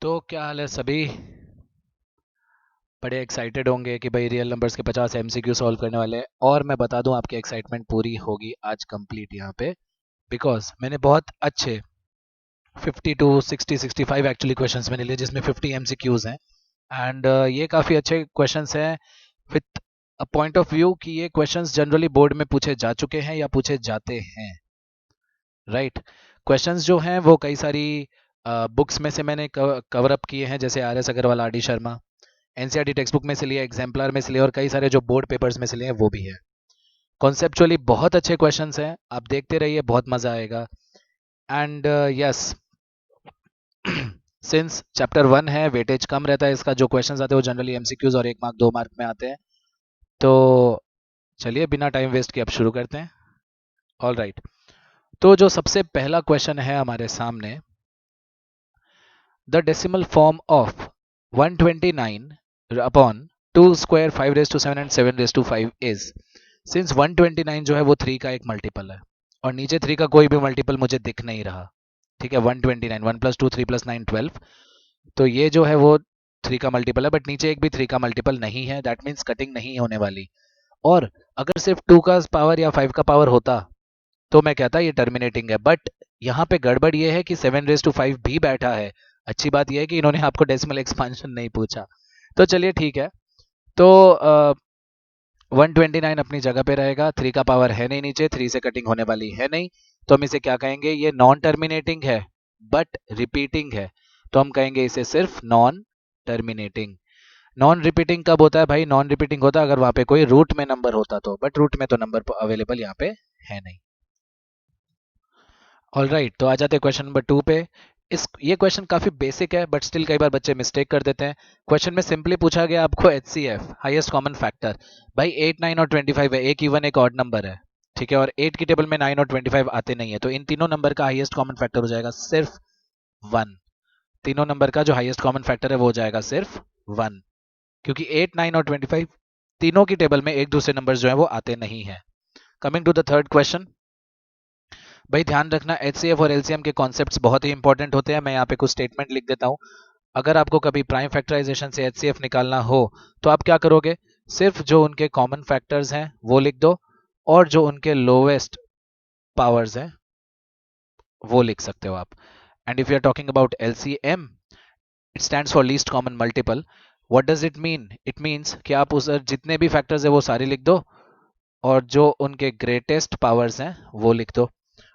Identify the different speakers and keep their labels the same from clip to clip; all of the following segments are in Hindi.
Speaker 1: तो क्या हाल है सभी। बड़े एक्साइटेड होंगे कि भाई रियल नंबर्स के 50 एमसीक्यू सॉल्व करने वाले हैं। और मैं बता दूं आपकी एक्साइटमेंट पूरी होगी आज कंप्लीट यहाँ पे। बिकॉज मैंने बहुत अच्छे 50 टू 60 65 एक्चुअली क्वेश्चंस मैंने लिए जिसमें 50 एमसीक्यूज हैं। एंड ये काफ़ी अच्छे क्वेश्चंस हैं with a point of view कि ये क्वेश्चंस जनरली बोर्ड में पूछे जा चुके हैं या पूछे जाते हैं। राइट। क्वेश्चंस जो हैं वो कई सारी बुक्स में से मैंने कवर अप किए हैं, जैसे R S Agarwal, R D Sharma, NCERT text book में से लिए, एग्जाम्पलर में से लिए और कई सारे जो बोर्ड पेपर्स में से लिए वो भी है। कॉन्सेप्चुअली बहुत अच्छे क्वेश्चंस हैं, आप देखते रहिए, बहुत मजा आएगा। एंड यस, सिंस चैप्टर 1 है, वेटेज कम रहता है इसका। जो क्वेश्चंस आते हैं वो जनरली एमसीक्यूज और 1 मार्क 2 मार्क में आते हैं। तो चलिए बिना टाइम वेस्ट किए अब शुरू करते हैं। All right. तो जो सबसे पहला क्वेश्चन है हमारे सामने, the decimal form of 129 upon 2 square 5 raise to 7 and 7 raise to 5 is. Since 129 जो है वो 3 का एक मल्टीपल है और नीचे 3 का कोई भी मल्टीपल मुझे दिख नहीं रहा। ठीक है, 129, 1 प्लस 2 3 प्लस 9 12। तो ये जो है वो 3 का मल्टीपल है, बट नीचे एक भी 3 का मल्टीपल नहीं है। दैट मीन्स कटिंग नहीं होने वाली। और अगर सिर्फ 2 का पावर या 5 का पावर होता तो मैं कहता ये टर्मिनेटिंग है। बट यहाँ पे गड़बड़ ये है कि 7 रेज टू 5 भी बैठा है। अच्छी बात यह है कि इन्होंने आपको डेसिमल एक्सपांशन नहीं पूछा। तो चलिए ठीक है। तो 129 अपनी जगह पे रहेगा। 3 का पावर है नहीं नीचे, 3 से कटिंग होने वाली है नहीं। तो हम इसे क्या कहेंगे, ये नॉन टर्मिनेटिंग है बट रिपीटिंग है। तो हम कहेंगे इसे सिर्फ नॉन टर्मिनेटिंग। नॉन रिपीटिंग कब होता है भाई? नॉन रिपीटिंग होता है अगर वहां पे कोई रूट में नंबर होता तो, बट रूट में तो नंबर अवेलेबल यहाँ पे है नहीं। ऑल राइट, तो आ जाते हैं क्वेश्चन नंबर 2 पे। ये क्वेश्चन काफी बेसिक है बट स्टिल कई बार बच्चे मिस्टेक कर देते हैं। क्वेश्चन में सिंपली पूछा गया आपको एचसीएफ, हाईएस्ट कॉमन फैक्टर। भाई 8 9 और 25 है, एक इवन एक ऑड नंबर है। ठीक है, और 8 की टेबल में 9 और 25 आते नहीं है, तो इन तीनों नंबर का हाईएस्ट कॉमन फैक्टर हो जाएगा सिर्फ 1। तीनों नंबर का जो हाईएस्ट कॉमन फैक्टर है वो हो जाएगा सिर्फ 1, क्योंकि 8 9 और 25 तीनों की टेबल में एक दूसरे नंबर जो है वो आते नहीं है। Coming to the third question. भाई ध्यान रखना, एचसीएफ और एलसीएम के कॉन्सेप्ट्स बहुत ही इंपॉर्टेंट होते हैं। मैं यहाँ पे कुछ स्टेटमेंट लिख देता हूँ। अगर आपको कभी प्राइम फैक्टराइजेशन से एचसीएफ निकालना हो तो आप क्या करोगे, सिर्फ जो उनके कॉमन फैक्टर्स हैं वो लिख दो और जो उनके लोवेस्ट पावर्स हैं वो लिख सकते हो आप। And if you are talking about LCM, it stands for least common multiple. What does it mean? It means कि आप उस जितने भी फैक्टर्स है वो सारे लिख दो और जो उनके ग्रेटेस्ट पावर्स हैं वो लिख दो।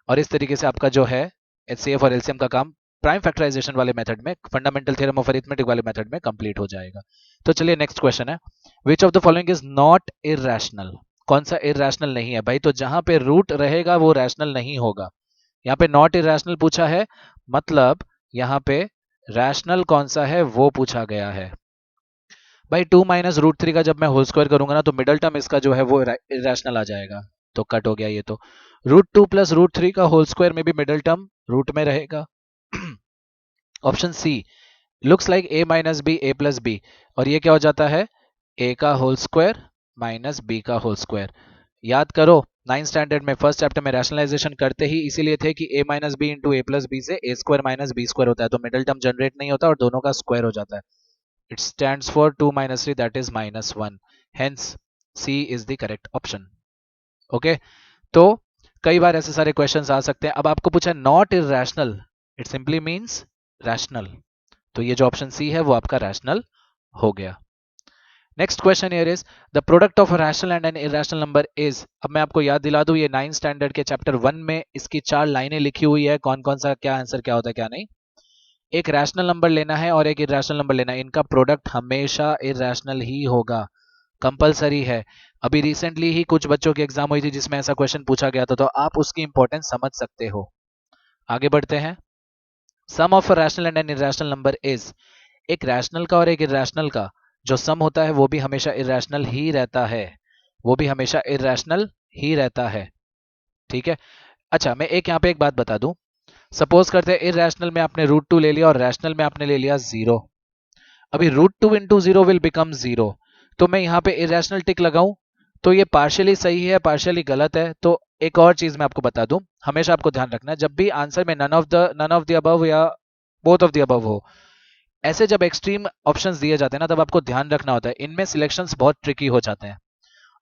Speaker 1: और इस तरीके से आपका जो है एचसीएफ और एलसीएम का काम प्राइम फैक्टराइजेशन वाले मेथड में, फंडामेंटल थ्योरम ऑफ अरिथमेटिक वाले मेथड में कंप्लीट हो जाएगा। तो चलिए नेक्स्ट क्वेश्चन है, which of the following is not irrational? कौन सा इरैशनल नहीं है भाई? तो जहां पे रूट रहेगा वो रैशनल नहीं होगा। यहाँ पे नॉट इरैशनल पूछा है, मतलब यहाँ पे रैशनल कौन सा है वो पूछा गया है। भाई 2 माइनस रूट 3 का जब मैं होल स्क्वायर करूंगा ना तो मिडल टर्म इसका जो है वो इरेशनल आ जाएगा, तो कट हो गया ये। तो रूट 2 प्लस रूट 3 का होल स्क्वायर में भी मिडल टर्म रूट में रहेगा। Option C looks like A minus B A plus B, और ये क्या हो जाता है, ए का होल स्क्वायर माइनस बी का होल स्क्वायर। याद करो 9th स्टैंडर्ड में फर्स्ट चैप्टर में रैशनलाइजेशन करते ही इसीलिए थे कि a minus B into A plus B से A square minus B square होता है, तो मिडल टर्म जनरेट नहीं होता और दोनों का स्क्वायर हो जाता है। It stands for 2 minus 3, that is minus 1. Hence, C is the correct option. Okay? तो कई बार ऐसे सारे क्वेश्चंस आ सकते हैं। अब आपको पूछा not irrational, it simply means rational. तो ये जो ऑप्शन सी है वो आपका रैशनल हो गया। Next question here is the product of rational and an irrational number is. अब मैं आपको याद दिला दूं, ये 9th स्टैंडर्ड के चैप्टर 1 में इसकी 4 लाइनें लिखी हुई है, कौन कौन सा क्या आंसर क्या होता है क्या नहीं। एक रैशनल नंबर लेना है और एक इरेशनल नंबर लेना है, इनका प्रोडक्ट हमेशा इरेशनल ही होगा, कंपलसरी है। अभी रिसेंटली ही कुछ बच्चों की एग्जाम हुई थी जिसमें ऐसा क्वेश्चन पूछा गया था, तो आप उसकी इंपॉर्टेंस समझ सकते हो। आगे बढ़ते हैं। Sum of a rational and an irrational number is. एक रैशनल का और एक इरेशनल का जो सम होता है वो भी हमेशा इरेशनल ही रहता है, वो भी हमेशा इरेशनल ही रहता है। ठीक है। अच्छा, मैं एक यहाँ पे एक बात बता दूं। सपोज करते हैं इरेशनल में आपने रूट 2 ले लिया और रैशनल में आपने ले लिया 0। अभी रूट 2 इंटू 0 विल बिकम 0, तो मैं यहाँ पे इरेशनल टिक लगाऊं तो ये पार्शियली सही है पार्शियली गलत है। तो एक और चीज मैं आपको बता दूं, हमेशा आपको ध्यान रखना है जब भी आंसर में नन ऑफ द अबव या बोथ ऑफ द अबव हो, ऐसे जब एक्सट्रीम ऑप्शंस दिए जाते हैं ना, तब आपको ध्यान रखना होता है, इनमें सिलेक्शंस बहुत ट्रिकी हो जाते हैं।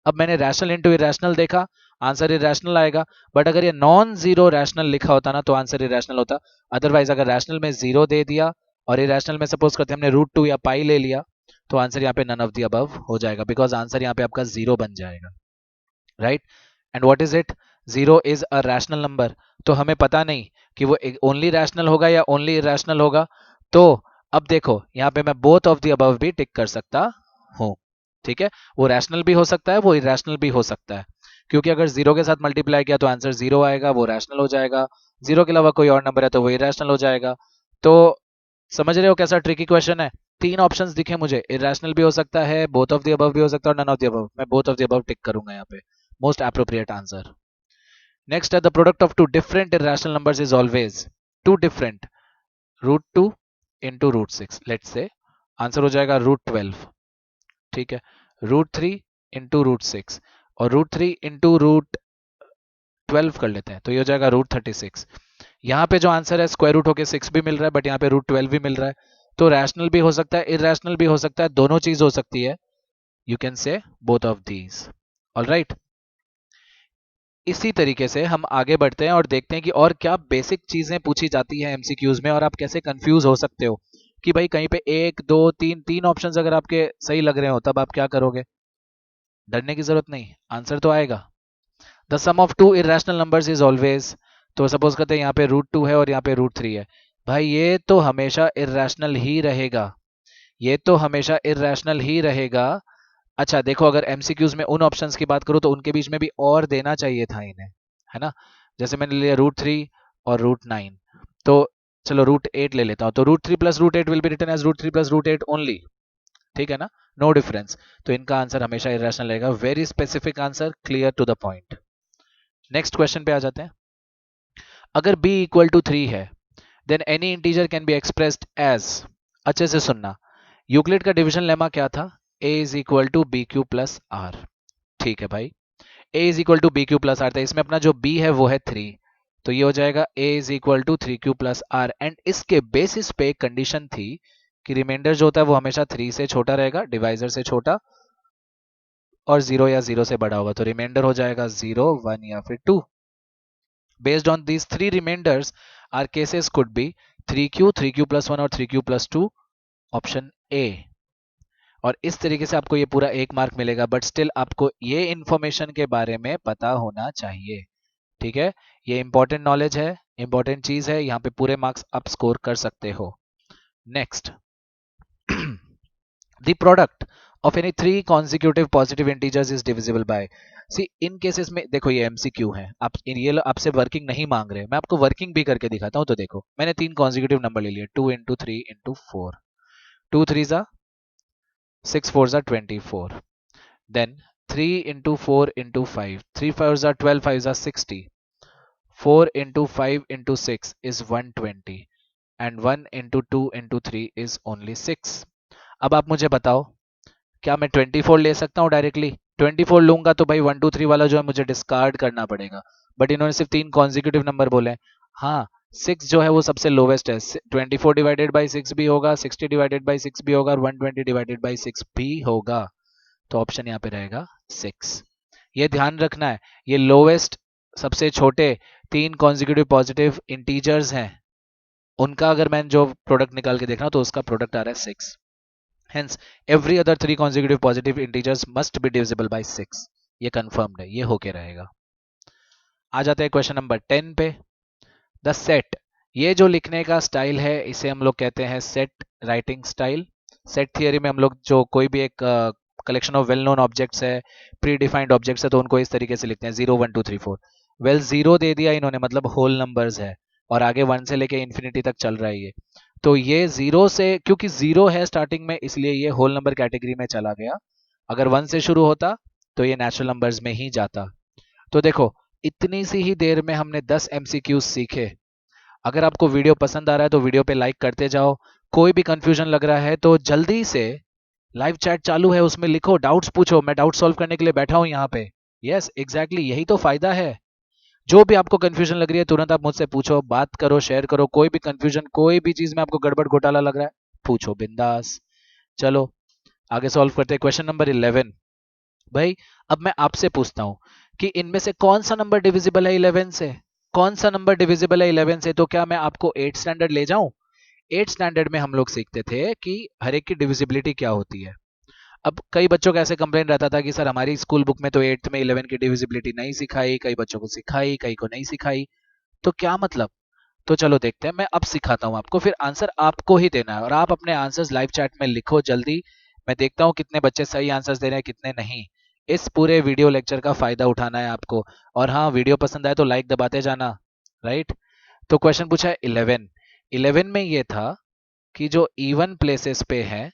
Speaker 1: अब मैंने रैशनल इंटू इरेशनल देखा, आंसर इरेशनल आएगा, बट अगर ये नॉन जीरो रैशनल लिखा होता ना तो आंसर इरेशनल होता। अदरवाइज अगर रैशनल में जीरो दे दिया और इरेशनल में सपोज करते हमने रूट 2 या पाई ले लिया, तो आंसर यहाँ पे नन ऑफ द अबव हो जाएगा, बिकॉज आंसर यहाँ पे आपका जीरो बन जाएगा, right. And what is it, zero is a rational number. तो हमें पता नहीं कि वो ओनली रैशनल होगा या ओनली इरेशनल होगा। तो अब देखो यहाँ पे मैं बोथ ऑफ द अबव भी टिक कर सकता हूँ, ठीक है। वो रैशनल भी हो सकता है, वो इरेशनल भी हो सकता है, क्योंकि अगर जीरो के साथ मल्टीप्लाई किया तो आंसर जीरो आएगा, वो रैशनल हो जाएगा। जीरो के अलावा कोई और नंबर है तो वो इरेशनल हो जाएगा। तो समझ रहे हो कैसा ट्रिकी क्वेश्चन है। तीन ऑप्शंस दिखे मुझे, इरेशनल भी हो सकता है, बोथ ऑफ द अबव भी हो सकता है, और नन ऑफ द अबव। मैं बोथ ऑफ द अबव टिक करूंगा यहाँ पे, most appropriate answer. Next, the product of two different irrational numbers is always two different, root 2 into root 6. Let's say answer हो जाएगा रूट 12, ठीक है। रूट 3 इंटू रूट 6 और रूट 3 इंटू रूट 12 कर लेते हैं, तो ये हो जाएगा रूट 36। यहाँ पे जो आंसर है स्क्वायर रूट होके 6 भी मिल रहा है, बट यहाँ पे रूट 12 भी मिल रहा है। तो रैशनल भी हो सकता है, इरेशनल भी हो सकता है, दोनों चीज हो सकती है। You can say both of these. Alright, इसी तरीके से हम आगे बढ़ते हैं और देखते हैं कि और क्या बेसिक चीजें पूछी जाती हैं एमसीक्यूज में, और आप कैसे कंफ्यूज हो सकते हो कि भाई कहीं पे एक दो तीन तीन ऑप्शंस अगर आपके सही लग रहे हो तब आप क्या करोगे। डरने की जरूरत नहीं, आंसर तो आएगा। The sum of two irrational numbers is always, तो सपोज करते हैं यहाँ पे रूट 2 है और यहाँ पे रूट 3 है, भाई ये तो हमेशा इरेशनल ही रहेगा, ये तो हमेशा इरेशनल ही रहेगा। अच्छा देखो, अगर एमसीक्यूज में उन ऑप्शंस की बात करूं तो उनके बीच में भी और देना चाहिए था इन्हें, है ना। जैसे मैंने लिया रूट 3 और रूट 9, तो चलो रूट 8 ले लेता हूं, तो root 3 plus root 8 will be written as root 3 plus root 8 only, ठीक है ना, नो डिफरेंस। तो इनका आंसर हमेशा इरेशनल रहेगा, very specific answer, clear to the point. Next question पे आ जाते हैं। अगर b इक्वल टू 3 है, then any integer can be expressed as, अच्छे से सुनना, यूक्लिड का डिवीजन लेमा क्या था, a is equal to B Q plus R, ठीक है भाई। a is equal to B Q plus R था, इसमें अपना जो b है वो है 3, तो ये हो जाएगा a is equal to 3q plus R. And इसके बेसिस पे एक कंडीशन थी कि रिमाइंडर जो होता है वो हमेशा 3 से छोटा रहेगा, डिवाइजर से छोटा, और 0 या 0 से बड़ा होगा, तो रिमाइंडर हो जाएगा 0 1 या फिर 2। Based on these three remainders are cases could be 3q, 3q plus 1 और 3q प्लस 2, ऑप्शन ए। और इस तरीके से आपको ये पूरा 1 मार्क मिलेगा, बट स्टिल आपको ये इंफॉर्मेशन के बारे में पता होना चाहिए, ठीक है। ये इंपॉर्टेंट नॉलेज है, इंपॉर्टेंट चीज है, यहाँ पे पूरे मार्क्स आप स्कोर कर सकते हो। Next, the product of any three consecutive positive integers is divisible by, सी इन केसेस में देखो ये एमसीक्यू है, आप ये आपसे वर्किंग नहीं मांग रहे, मैं आपको वर्किंग भी करके दिखाता हूँ। तो देखो मैंने तीन कॉन्सिक्यूटिव नंबर ले लिए, 2 इंटू 3 इंटू 4, 2 3 जा 6 4 जा 24, then 3 into 4 into 5, 3 5s are 12, 5s are 60, 4 into 5 into 6 is 120, and 1 into 2 into 3 is only 6। अब आप मुझे बताओ, क्या मैं 24 ले सकता हूँ डायरेक्टली, 24 लूंगा तो भाई 1 2 3 वाला जो है मुझे डिस्कार्ड करना पड़ेगा, बट इन्होंने सिर्फ तीन कॉन्जिक्यूटिव नंबर बोले हैं। हाँ, 6 जो है वो सबसे लोवेस्ट है, 24 डिवाइडेड बाई 6 भी होगा, 60 डिवाइडेड बाई 6 भी होगा, और 120 डिवाइडेड बाई 6 भी होगा, तो ऑप्शन यहाँ पे रहेगा 6। ये ध्यान रखना है, ये लोवेस्ट सबसे छोटे तीन कॉन्जिक्यूटिव पॉजिटिव इंटीजर्स हैं, उनका अगर मैं जो प्रोडक्ट निकाल के देखना तो उसका प्रोडक्ट आ रहा है 6। Hence every other three consecutive positive integers must be divisible by 6, ये कंफर्म्ड है, ये होके रहेगा। आ जाते हैं क्वेश्चन नंबर 10 पे। द सेट, ये जो लिखने का स्टाइल है इसे हम लोग कहते हैं set writing style. Set theory में हम लोग जो कोई भी एक collection of well known objects है, प्री डिफाइंड ऑब्जेक्ट्स है, तो उनको इस तरीके से लिखते हैं 0 1 2 3 4। वेल 0 दे दिया इन्होंने, मतलब होल नंबर्स है, और आगे 1 से लेके इन्फिनिटी तक चल रहा है ये, तो ये 0 से, क्योंकि 0 है स्टार्टिंग में इसलिए ये होल नंबर कैटेगरी में चला गया। अगर 1 से शुरू होता तो ये नेचुरल नंबर्स में ही जाता। तो देखो इतनी सी ही देर में हमने 10 एमसीक्यूज सीखे। अगर आपको वीडियो पसंद आ रहा है तो वीडियो पे लाइक करते जाओ, कोई भी कंफ्यूजन लग रहा है तो जल्दी से, लाइव चैट चालू है उसमें लिखो, डाउट्स पूछो, मैं डाउट सॉल्व करने के लिए बैठा हूं यहाँ पे। यस एग्जैक्टली, यही तो फायदा है। जो भी आपको कंफ्यूजन लग रही है तुरंत आप मुझसे पूछो, बात करो, शेयर करो, कोई भी कंफ्यूजन, कोई भी चीज में आपको गड़बड़ घोटाला लग रहा है पूछो बिंदास। चलो आगे सॉल्व करते हैं क्वेश्चन नंबर 11। भाई अब मैं आपसे पूछता हूं कि इनमें से कौन सा नंबर डिविजिबल है 11 से, कौन सा नंबर डिविजिबल है 11 से। तो क्या मैं आपको 8 स्टैंडर्ड ले जाऊं? 8 स्टैंडर्ड में हम लोग सीखते थे कि हर एक की डिविजिबिलिटी क्या होती है। अब कई बच्चों का ऐसे कंप्लेंट रहता था कि सर हमारी स्कूल बुक में तो 8th में 11 की डिविजिबिलिटी नहीं सिखाई, कई बच्चों को सिखाई कई को नहीं सिखाई। तो क्या मतलब? तो चलो देखते हैं, मैं अब सिखाता हूं आपको, फिर आंसर आपको ही देना है और आप अपने आंसर्स लाइव चैट में लिखो जल्दी। मैं देखता हूं कितने बच्चे सही आंसर्स दे रहे हैं कितने नहीं। इस पूरे वीडियो लेक्चर का फायदा उठाना है आपको। और हाँ, वीडियो पसंद आए तो लाइक दबाते जाना। राइट। तो क्वेश्चन पूछा है 11। 11 में ये था कि जो इवन प्लेसेस पे है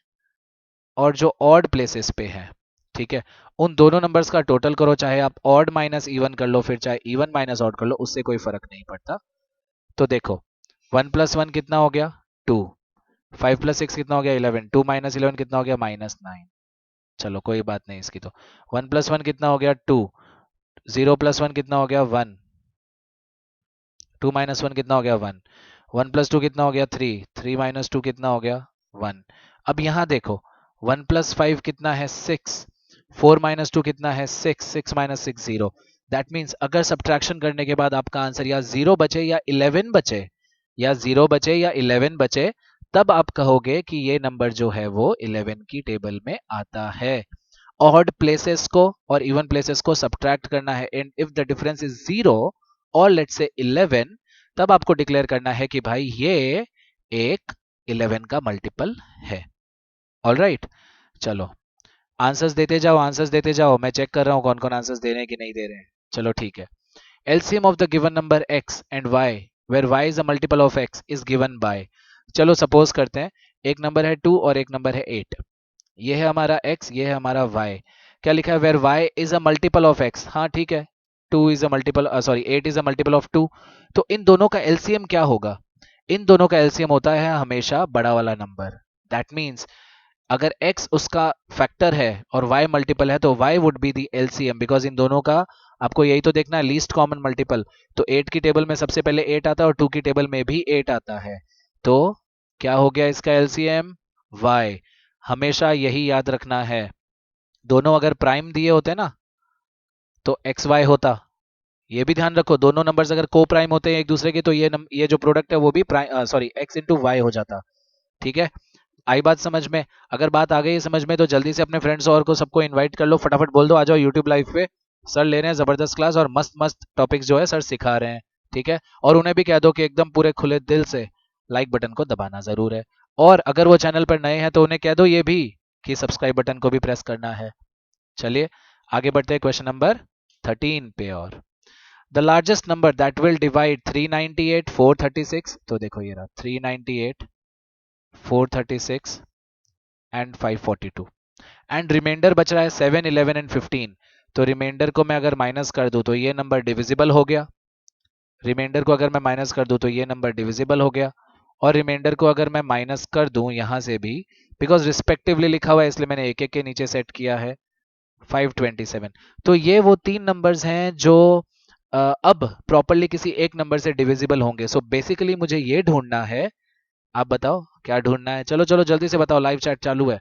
Speaker 1: और जो ऑड प्लेसेस पे है, ठीक है, उन दोनों नंबर्स का टोटल करो, चाहे आप ऑड माइनस इवन कर लो फिर चाहे इवन माइनस ऑड कर लो, उससे कोई फर्क नहीं पड़ता। तो देखो 1 + 1 कितना हो गया 2, 5 + 6 कितना हो गया 11, 2 - 11 कितना हो गया -9। चलो कोई बात नहीं इसकी। तो 1 + 1 कितना हो गया 2, 0 + 1 कितना हो गया 1, 2 - 1 कितना हो गया 1, 1 + 2 कितना हो गया 3, 3 - 2 कितना हो गया 1। अब यहां देखो 1 + 5 कितना है 6, 4 - 2 कितना है 6, 6 - 6 0। दैट मीन्स अगर सब्ट्रैक्शन करने के बाद आपका आंसर या 0 बचे या 11 बचे, या 0 बचे या 11 बचे, तब आप कहोगे कि ये नंबर जो है वो 11 की टेबल में आता है। ऑड प्लेसेस को और इवन प्लेसेस को सब्ट्रैक्ट करना है and if the difference is 0 और लेट्स से 11, तब आपको डिक्लेयर करना है कि भाई ये एक 11 का मल्टीपल है। ऑल राइट, चलो आंसर्स देते जाओ, आंसर्स देते जाओ, मैं चेक कर रहा हूं कौन कौन आंसर्स दे रहे हैं कि नहीं दे रहे हैं। चलो ठीक है। LCM of the given number x and y where y is a multiple of x is given by। चलो सपोज करते हैं एक नंबर है 2 और एक नंबर है 8। ये है हमारा x, ये है हमारा y। क्या लिखा है where y is a multiple of x। हाँ ठीक है, 2 is a multiple sorry 8 is a multiple of 2। तो इन दोनों का LCM क्या होगा? इन दोनों का LCM होता है हमेशा बड़ा वाला नंबर। दैट मीन्स अगर x उसका फैक्टर है और y मल्टीपल है तो y would be the LCM, because in दोनों का आपको यही तो देखना है लीस्ट कॉमन मल्टीपल। तो 8 की टेबल में सबसे पहले 8 आता है और 2 की टेबल में भी 8 आता है। तो क्या हो गया इसका LCM y। हमेशा यही याद रखना है, दोनों अगर प्राइम दिए होते ना तो एक्स वाई होता। ये भी ध्यान रखो, दोनों नंबर्स अगर को प्राइम होते हैं एक दूसरे के तो ये जो प्रोडक्ट है वो भी prime sorry x into y हो जाता। ठीक है, आई बात समझ में? अगर बात आ गई समझ में तो जल्दी से अपने फ्रेंड्स और को सबको इनवाइट कर लो, फटाफट बोल दो आ जाओ यूट्यूब लाइव पे, सर ले रहे हैं जबरदस्त क्लास और मस्त मस्त टॉपिक्स जो है सर सिखा रहे हैं। ठीक है, और उन्हें भी कह दो कि एकदम पूरे खुले दिल से लाइक बटन को दबाना जरूर है। और अगर वो चैनल पर नए हैं तो उन्हें कह दो ये भी कि सब्सक्राइब बटन को भी प्रेस करना है। चलिए आगे बढ़ते हैं क्वेश्चन नंबर 13 पे। और the largest number that will divide 398 436। तो देखो ये रहा 398 436 एंड 542 एंड रिमाइंडर बच रहा है 7 11 एंड 15। तो रिमाइंडर को मैं अगर माइनस कर दूं तो ये नंबर डिविजिबल हो गया। रिमाइंडर को अगर मैं माइनस कर दूं तो ये नंबर डिविजिबल हो गया। और रिमाइंडर को अगर मैं माइनस कर दूं यहां से भी, बिकॉज रिस्पेक्टिवली लिखा हुआ है इसलिए मैंने एक एक के नीचे सेट किया है, 527। तो ये वो तीन नंबर्स हैं जो अब प्रॉपरली किसी एक नंबर से डिविजिबल होंगे। सो बेसिकली मुझे ये ढूंढना है, आप बताओ क्या ढूंढना है? चलो चलो जल्दी से बताओ, लाइव चैट चालू है,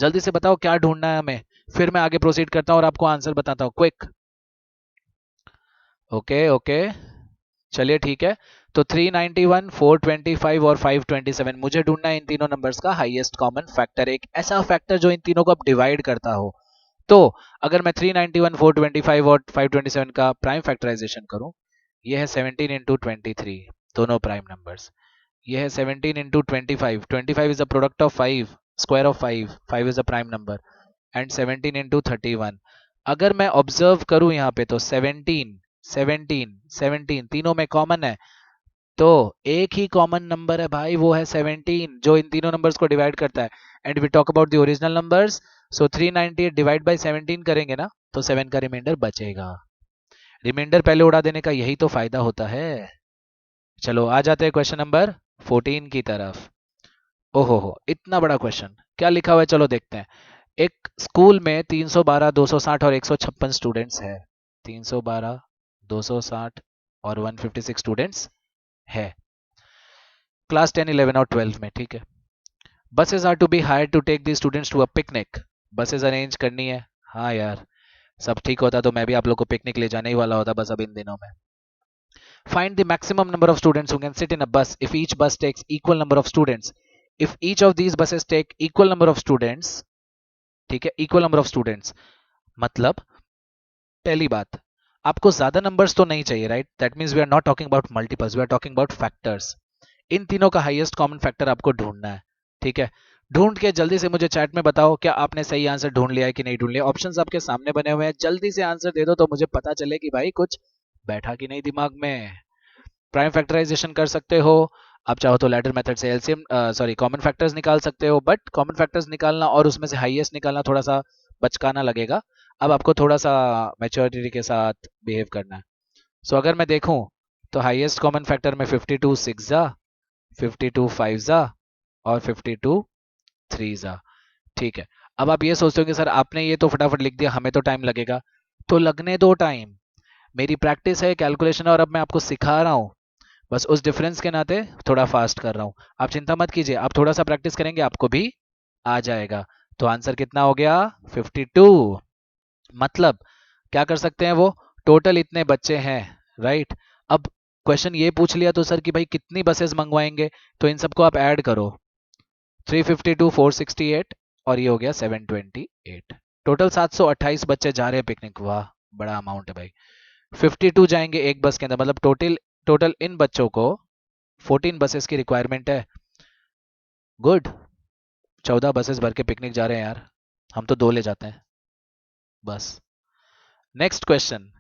Speaker 1: जल्दी से बताओ क्या ढूंढना है हमें, फिर मैं आगे प्रोसीड करता हूं और आपको आंसर बताता हूं क्विक। ओके ओके, चलिए ठीक है। तो 391 425 और 527 मुझे ढूंढना है इन तीनों नंबर्स का हाईएस्ट कॉमन फैक्टर, एक ऐसा फैक्टर जो इन तीनों को अब डिवाइड करता हो। तो अगर मैं 391 425 और 527 का प्राइम फैक्टराइजेशन करूं, यह है 17 इंटू 23, दोनों प्राइम नंबर्स। यह है 17 into 25, 25 is a product of 5, square of 5, 5 is a prime number, and 17 into 31। अगर मैं ऑब्जर्व करूं यहाँ पे तो 17 17 17 तीनों में कॉमन है। तो एक ही कॉमन नंबर है भाई, वो है 17 जो इन तीनों नंबर्स को डिवाइड करता है। And we talk about the original numbers, so 398 divide by 17 करेंगे ना तो 7 का रिमाइंडर बचेगा। रिमाइंडर पहले उड़ा देने का यही तो फायदा होता है। चलो आ जाते हैं क्वेश्चन नंबर 14 की तरफ। ओहो हो, इतना बड़ा क्वेश्चन क्या लिखा हुआ है, चलो देखते हैं। एक स्कूल में 312 260 और 156 स्टूडेंट्स है। 312 260 और 156 स्टूडेंट्स है क्लास 10 11 और 12 में। ठीक है, buses are to be hired to take the students to a picnic. Buses arrange करनी है। हाँ यार, सब ठीक होता तो मैं भी आप लोग को पिकनिक ले जाने ही वाला होता बस अब इन दिनों में। Find the maximum number of students who can sit in a bus if each bus takes equal number of students. If each of these buses take equal number of students, ठीक है, इक्वल नंबर ऑफ स्टूडेंट्स, मतलब पहली बात, आपको ज्यादा नंबर्स तो नहीं चाहिए, right? That means we are not talking about multiples, we are talking about factors. इन तीनों का हाईएस्ट कॉमन फैक्टर आपको ढूंढना है, ठीक है? ढूंढ के जल्दी से मुझे चैट में बताओ क्या आपने सही आंसर ढूंढ लिया है कि नहीं ढूंढ लिया। ऑप्शंस आपके सामने बने हुए हैं, जल्दी से आंसर दे दो तो मुझे पता चले कि भाई कुछ बैठा कि नहीं दिमाग में। प्राइम फैक्टराइजेशन कर सकते हो, आप चाहो तो लैडर मेथड से एलसीएम सॉरी कॉमन फैक्टर्स निकाल सकते हो, बट कॉमन फैक्टर्स निकालना और उसमें से हाईएस्ट निकालना थोड़ा सा बचकाना लगेगा। अब आपको थोड़ा सा मैच्योरिटी के साथ बिहेव करना है। सो अगर मैं देखूं तो हाईएस्ट कॉमन फैक्टर में 52 6 जा, 52 5 जा और 52 3 जा, ठीक है? अब आप ये सोचते हो कि सर आपने ये तो फटाफट लिख दिया, हमें तो टाइम लगेगा। तो लगने दो टाइम, मेरी प्रैक्टिस है कैलकुलेशन और अब मैं आपको सिखा रहा हूँ, बस उस डिफरेंस के नाते थोड़ा फास्ट कर रहा हूं। आप चिंता मत कीजिए, आप थोड़ा सा प्रैक्टिस करेंगे आपको भी आ जाएगा। तो आंसर कितना हो गया? 52। मतलब क्या कर सकते हैं वो, टोटल इतने बच्चे हैं, राइट? अब क्वेश्चन ये पूछ लिया तो सर कि भाई कितनी बसेस मंगवाएंगे, तो इन सबको आप ऐड करो, 352 468 और ये हो गया 728। टोटल 728 बच्चे जा रहे हैं पिकनिक। वाह, बड़ा अमाउंट है भाई। 52 जाएंगे एक बस के अंदर, मतलब टोटल टोटल इन बच्चों को 14 बसेस की रिक्वायरमेंट है। गुड, 14 बसेस भर के पिकनिक जा रहे हैं यार, हम तो 2 ले जाते हैं बस। Next question.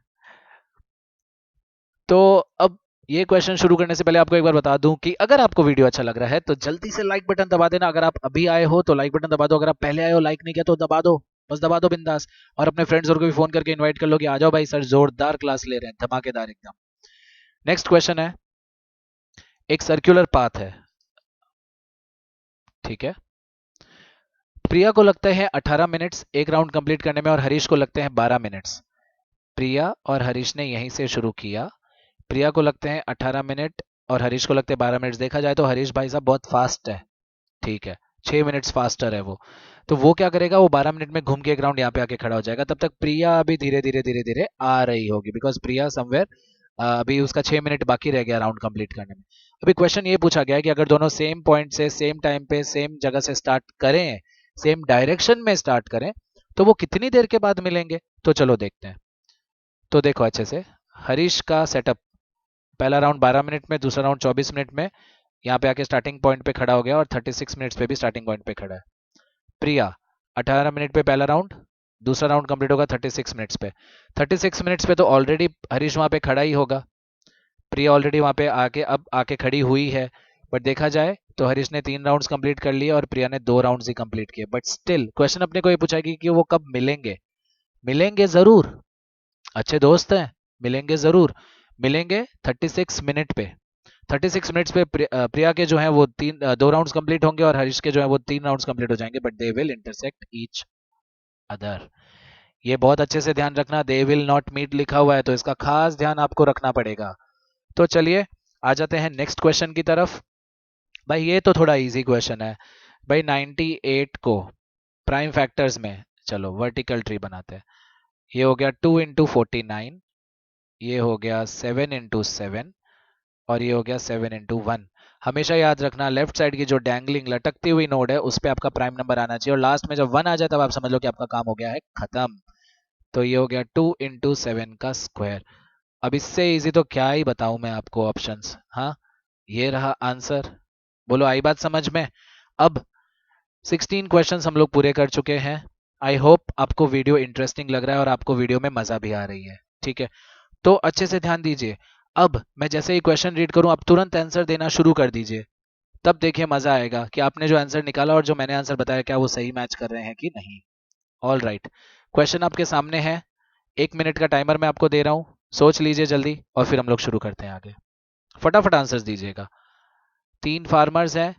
Speaker 1: तो अब ये क्वेश्चन शुरू करने से पहले आपको एक बार बता दूं कि अगर आपको वीडियो अच्छा लग रहा है तो जल्दी से लाइक बटन दबा देना। अगर आप अभी आए हो तो लाइक बटन दबा दो, अगर आप पहले आए हो लाइक नहीं किया तो दबा दो, बस दबा दो बिंदास। और अपने फ्रेंड्स को भी फोन करके इनवाइट कर लो कि आ जाओ भाई, सर जोरदार क्लास ले रहे हैं, धमाकेदार एकदम। नेक्स्ट क्वेश्चन है, एक सर्कुलर पाथ है, ठीक है? प्रिया को लगते हैं 18 मिनट्स एक राउंड कंप्लीट करने में और हरीश को लगते हैं 12 मिनट्स। प्रिया और हरीश ने यहीं से शुरू किया। प्रिया को लगते हैं 18 मिनट और हरीश को लगते हैं 12 मिनट। देखा जाए तो हरीश भाई साहब बहुत फास्ट है, ठीक है, 6 मिनट्स फास्टर है वो। तो वो क्या करेगा, वो 12 मिनट में घूम के एक राउंड यहाँ पे आके खड़ा हो जाएगा। तब तक प्रिया अभी धीरे धीरे धीरे धीरे आ रही होगी, बिकॉज प्रिया समवेयर अभी उसका 6 मिनट बाकी रह गया राउंड कंप्लीट करने में। अभी क्वेश्चन ये पूछा गया है कि अगर दोनों सेम पॉइंट से सेम टाइम पे सेम जगह से स्टार्ट करें, सेम डायरेक्शन में स्टार्ट करें, तो वो कितनी देर के बाद मिलेंगे। तो चलो देखते हैं। तो देखो अच्छे से, हरीश का सेटअप, पहला राउंड 12 मिनट में, दूसरा राउंड 24 मिनट में, यहाँ पे आके स्टार्टिंग पॉइंट पे खड़ा हो गया और 36 मिनट्स पे भी स्टार्टिंग पॉइंट पे खड़ा है। प्रिया 18 मिनट पे पहला राउंड, दूसरा राउंड कंप्लीट होगा 36 मिनट्स पे। 36 मिनट्स पे तो ऑलरेडी हरीश वहां पे खड़ा ही होगा, प्रिया ऑलरेडी वहां पे आके अब आके खड़ी हुई है। बट देखा जाए तो हरीश ने 3 राउंड्स कंप्लीट कर लिए और प्रिया ने 2 राउंड्स ही कंप्लीट किए। बट स्टिल क्वेश्चन अपने को ये पूछा कि वो कब मिलेंगे। मिलेंगे जरूर, अच्छे दोस्त हैं, मिलेंगे जरूर। मिलेंगे 36 मिनट पे। 36 मिनट्स पे प्रिया के जो है वो 2 राउंड्स कंप्लीट होंगे और हरीश के जो है वो 3 राउंड्स कंप्लीट हो जाएंगे, but they will intersect each other. ये बहुत अच्छे से ध्यान रखना, दे विल नॉट मीट लिखा हुआ है तो इसका खास ध्यान आपको रखना पड़ेगा। तो चलिए आ जाते हैं नेक्स्ट क्वेश्चन की तरफ। भाई ये तो थोड़ा इजी क्वेश्चन है भाई। 98 को प्राइम फैक्टर्स में, चलो वर्टिकल ट्री बनाते हैं। ये हो गया 2 इंटू 49, ये हो गया 7 इंटू 7 और ये हो गया 7 इंटू 1। हमेशा याद रखना लेफ्ट साइड की जो डैंगलिंग लटकती हुई नोड है उस पर आपका प्राइम नंबर आना चाहिए और लास्ट में जब 1 आ जाए तब आप समझ लो कि आपका काम हो गया है खत्म। तो ये हो गया 2 इंटू 7 का स्क्वायर। अब इससे इजी तो क्या ही बताऊं मैं आपको ऑप्शंस। हाँ, ये रहा आंसर। बोलो आई बात समझ में। अब 16 क्वेश्चंस हम लोग पूरे कर चुके हैं। आई होप आपको वीडियो इंटरेस्टिंग लग रहा है और आपको वीडियो में मजा भी आ रही है, ठीक है? तो अच्छे से ध्यान दीजिए। अब मैं जैसे ही क्वेश्चन रीड करूं आप तुरंत आंसर देना शुरू कर दीजिए, तब देखिए मजा आएगा कि आपने जो आंसर निकाला और जो मैंने आंसर बताया क्या वो सही मैच कर रहे हैं कि नहीं। ऑल राइट, क्वेश्चन आपके सामने है, 1 मिनट का टाइमर मैं आपको दे रहा हूं, सोच लीजिए जल्दी और फिर हम लोग शुरू करते हैं आगे। फटाफट आंसर्स दीजिएगा। 3 फार्मर्स हैं,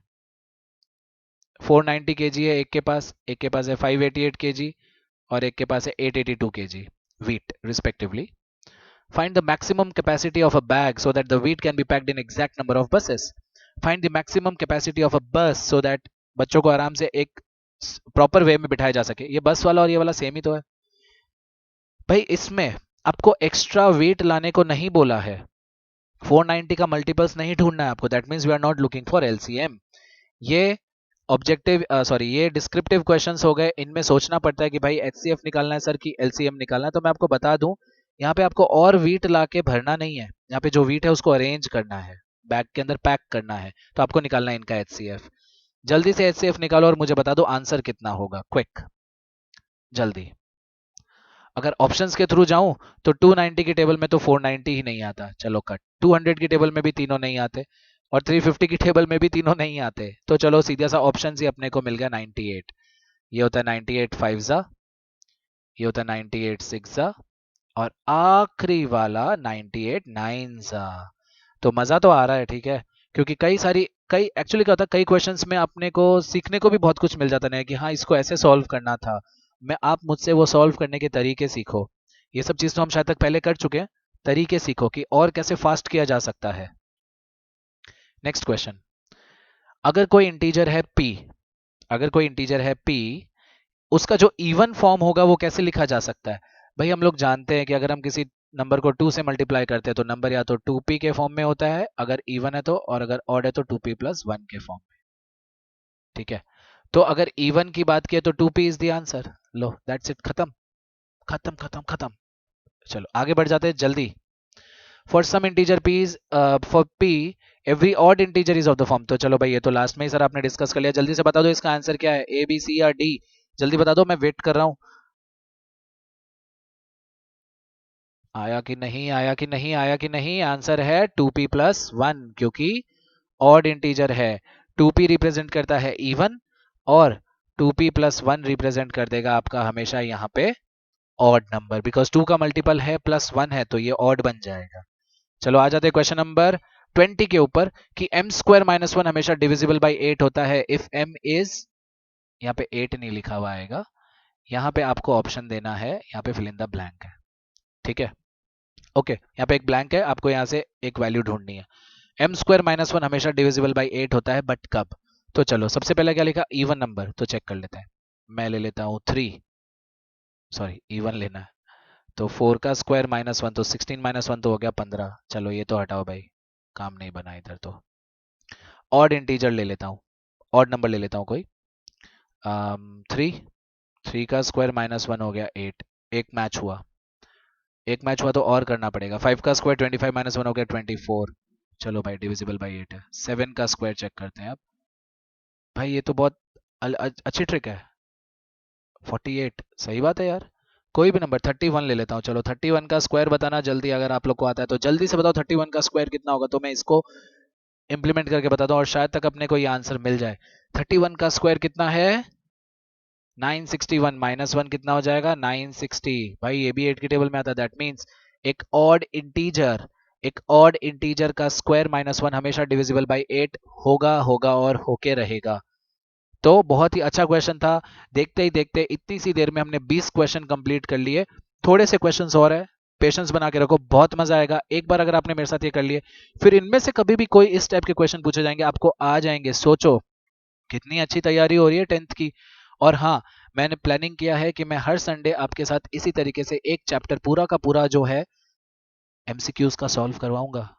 Speaker 1: 490 केजी है एक के पास है 588 केजी और एक के पास है 882 KG wheat respectively. Find the maximum capacity of a bag so that the wheat can be packed in exact number of buses. Find the maximum capacity of a bus so that बच्चों को आराम से एक प्रॉपर वे में बिठाया जा सके। ये बस वाला और ये वाला सेम ही तो है भाई। इसमें आपको एक्स्ट्रा वेट लाने को नहीं बोला है, 490 का मल्टीपल्स नहीं ढूंढना है आपको। That means we are not looking for LCM. ये ऑब्जेक्टिव सॉरी ये डिस्क्रिप्टिव क्वेश्चंस हो गए। इनमें सोचना पड़ता है कि भाई एचसीएफ निकालना है सर कि एलसीएम निकालना है। तो मैं आपको बता दूं, यहाँ पे आपको और वीट ला के भरना नहीं है, यहाँ पे जो वीट है उसको अरेंज करना है, बैग के अंदर पैक करना है। तो आपको निकालना है इनका एचसीएफ। जल्दी से एचसीएफ निकालो और मुझे बता दो आंसर कितना होगा, क्विक जल्दी। अगर ऑप्शंस के थ्रू जाऊं तो 290 की टेबल में तो 490 ही नहीं आता, चलो कट। 200 की टेबल में भी तीनों नहीं आते और 350 की टेबल में भी तीनों नहीं आते। तो चलो सीधा सा ऑप्शन ही अपने को मिल गया 98। ये होता है 98 5 जा, ये होता है 98 6 जा, और आखिरी वाला 98 9 जा। तो मजा तो आ रहा है, ठीक है। क्योंकि कई एक्चुअली क्या होता है, कई क्वेश्चंस में अपने को सीखने को भी बहुत कुछ मिल जाता है कि हाँ इसको ऐसे सॉल्व करना था। मैं आप मुझसे वो सॉल्व करने के तरीके सीखो। ये सब चीज तो हम शायद तक पहले कर चुके हैं। तरीके सीखो कि और कैसे फास्ट किया जा सकता है। Next question. अगर कोई इंटीजर है p, अगर कोई इंटीजर है p, उसका जो इवन फॉर्म होगा वो कैसे लिखा जा सकता है। भाई हम लोग जानते हैं कि अगर हम किसी नंबर को 2 से मल्टीप्लाई करते हैं तो नंबर या तो 2p के फॉर्म में होता है अगर इवन है तो, और अगर ऑड है तो 2p प्लस 1 के फॉर्म में, ठीक है। तो अगर इवन की बात किए तो 2p is the answer. Low that's it, खत्म खत्म खत्म खत्म। चलो आगे बढ़ जाते हैं जल्दी। For some integer p is for p every odd integer is of the form. तो चलो भाई ये तो लास्ट में ही सर आपने डिस्कस कर लिया। जल्दी से बता दो इसका आंसर क्या है, ए बी सी या डी। जल्दी बता दो, मैं वेट कर रहा हूं। आया कि नहीं, आया कि नहीं, आया कि नहीं। आंसर है 2p प्लस 1, क्योंकि ऑड इंटीजर है। 2p रिप्रेजेंट करता है इवन और 2p प्लस 1 रिप्रेजेंट कर देगा आपका हमेशा यहाँ पे ऑड नंबर, बिकॉज 2 का मल्टीपल है प्लस 1 है तो ये ऑड बन जाएगा। चलो आ जाते हैं क्वेश्चन नंबर 20 के ऊपर कि m स्क्वायर माइनस 1 हमेशा डिविजिबल बाई 8 होता है इफ m इज, यहाँ पे 8 नहीं लिखा हुआ आएगा, यहाँ पे आपको ऑप्शन देना है, यहाँ पे फिल इन द ब्लैंक है, ठीक है। ओके यहाँ पे एक ब्लैंक है, आपको यहाँ से एक वैल्यू ढूंढनी है। एम स्क्वायर माइनस 1 हमेशा डिविजिबल बाई 8 होता है, बट कब। तो चलो सबसे पहले क्या लिखा, इवन नंबर, तो चेक कर लेते हैं। मैं ले लेता हूँ 3, सॉरी इवन लेना है। तो 4 का स्क्वायर माइनस 1 तो 16 माइनस 1 तो हो गया 15। चलो ये तो हटाओ भाई, काम नहीं बना इधर। तो ऑड इंटीजर ले लेता हूँ, ऑड नंबर ले लेता हूँ कोई। 3 का स्क्वायर माइनस 1 हो गया 8, एक मैच हुआ, एक मैच हुआ तो और करना पड़ेगा। 5 का स्क्वायर 25 माइनस 1 हो गया 24। चलो भाई डिविजिबल बाई 8 है। 7 का स्क्वायर चेक करते हैं अब। भाई ये तो बहुत अच्छी ट्रिक है। 48 सही बात है यार। कोई भी नंबर 31 ले लेता हूँ। चलो 31 का स्क्वायर बताना जल्दी, अगर आप लोग को आता है तो जल्दी से बताओ 31 का स्क्वायर कितना होगा, तो मैं इसको इंप्लीमेंट करके बताता हूँ और शायद तक अपने को ये आंसर मिल जाए। 31 का स्क्वायर कितना है, 961 माइनस 1 कितना हो जाएगा 960। भाई ये भी 8 की टेबल में आता है। दैट मीन्स एक ऑड इंटीजर, एक ऑड इंटीजर का स्क्वायर माइनस 1 हमेशा डिविजिबल बाई 8 होगा, होगा और होके रहेगा। तो बहुत ही अच्छा क्वेश्चन था। देखते ही देखते इतनी सी देर में हमने 20 क्वेश्चन कंप्लीट कर लिए। थोड़े से क्वेश्चंस और है, पेशेंस बना के रखो, बहुत मजा आएगा। एक बार अगर आपने मेरे साथ ये कर लिए, फिर इनमें से कभी भी कोई इस टाइप के क्वेश्चन पूछे जाएंगे आपको आ जाएंगे। सोचो कितनी अच्छी तैयारी हो रही है 10th की। और हाँ, मैंने प्लानिंग किया है कि मैं हर संडे आपके साथ इसी तरीके से एक चैप्टर पूरा का पूरा जो है एमसीक्यूज का सॉल्व करवाऊंगा।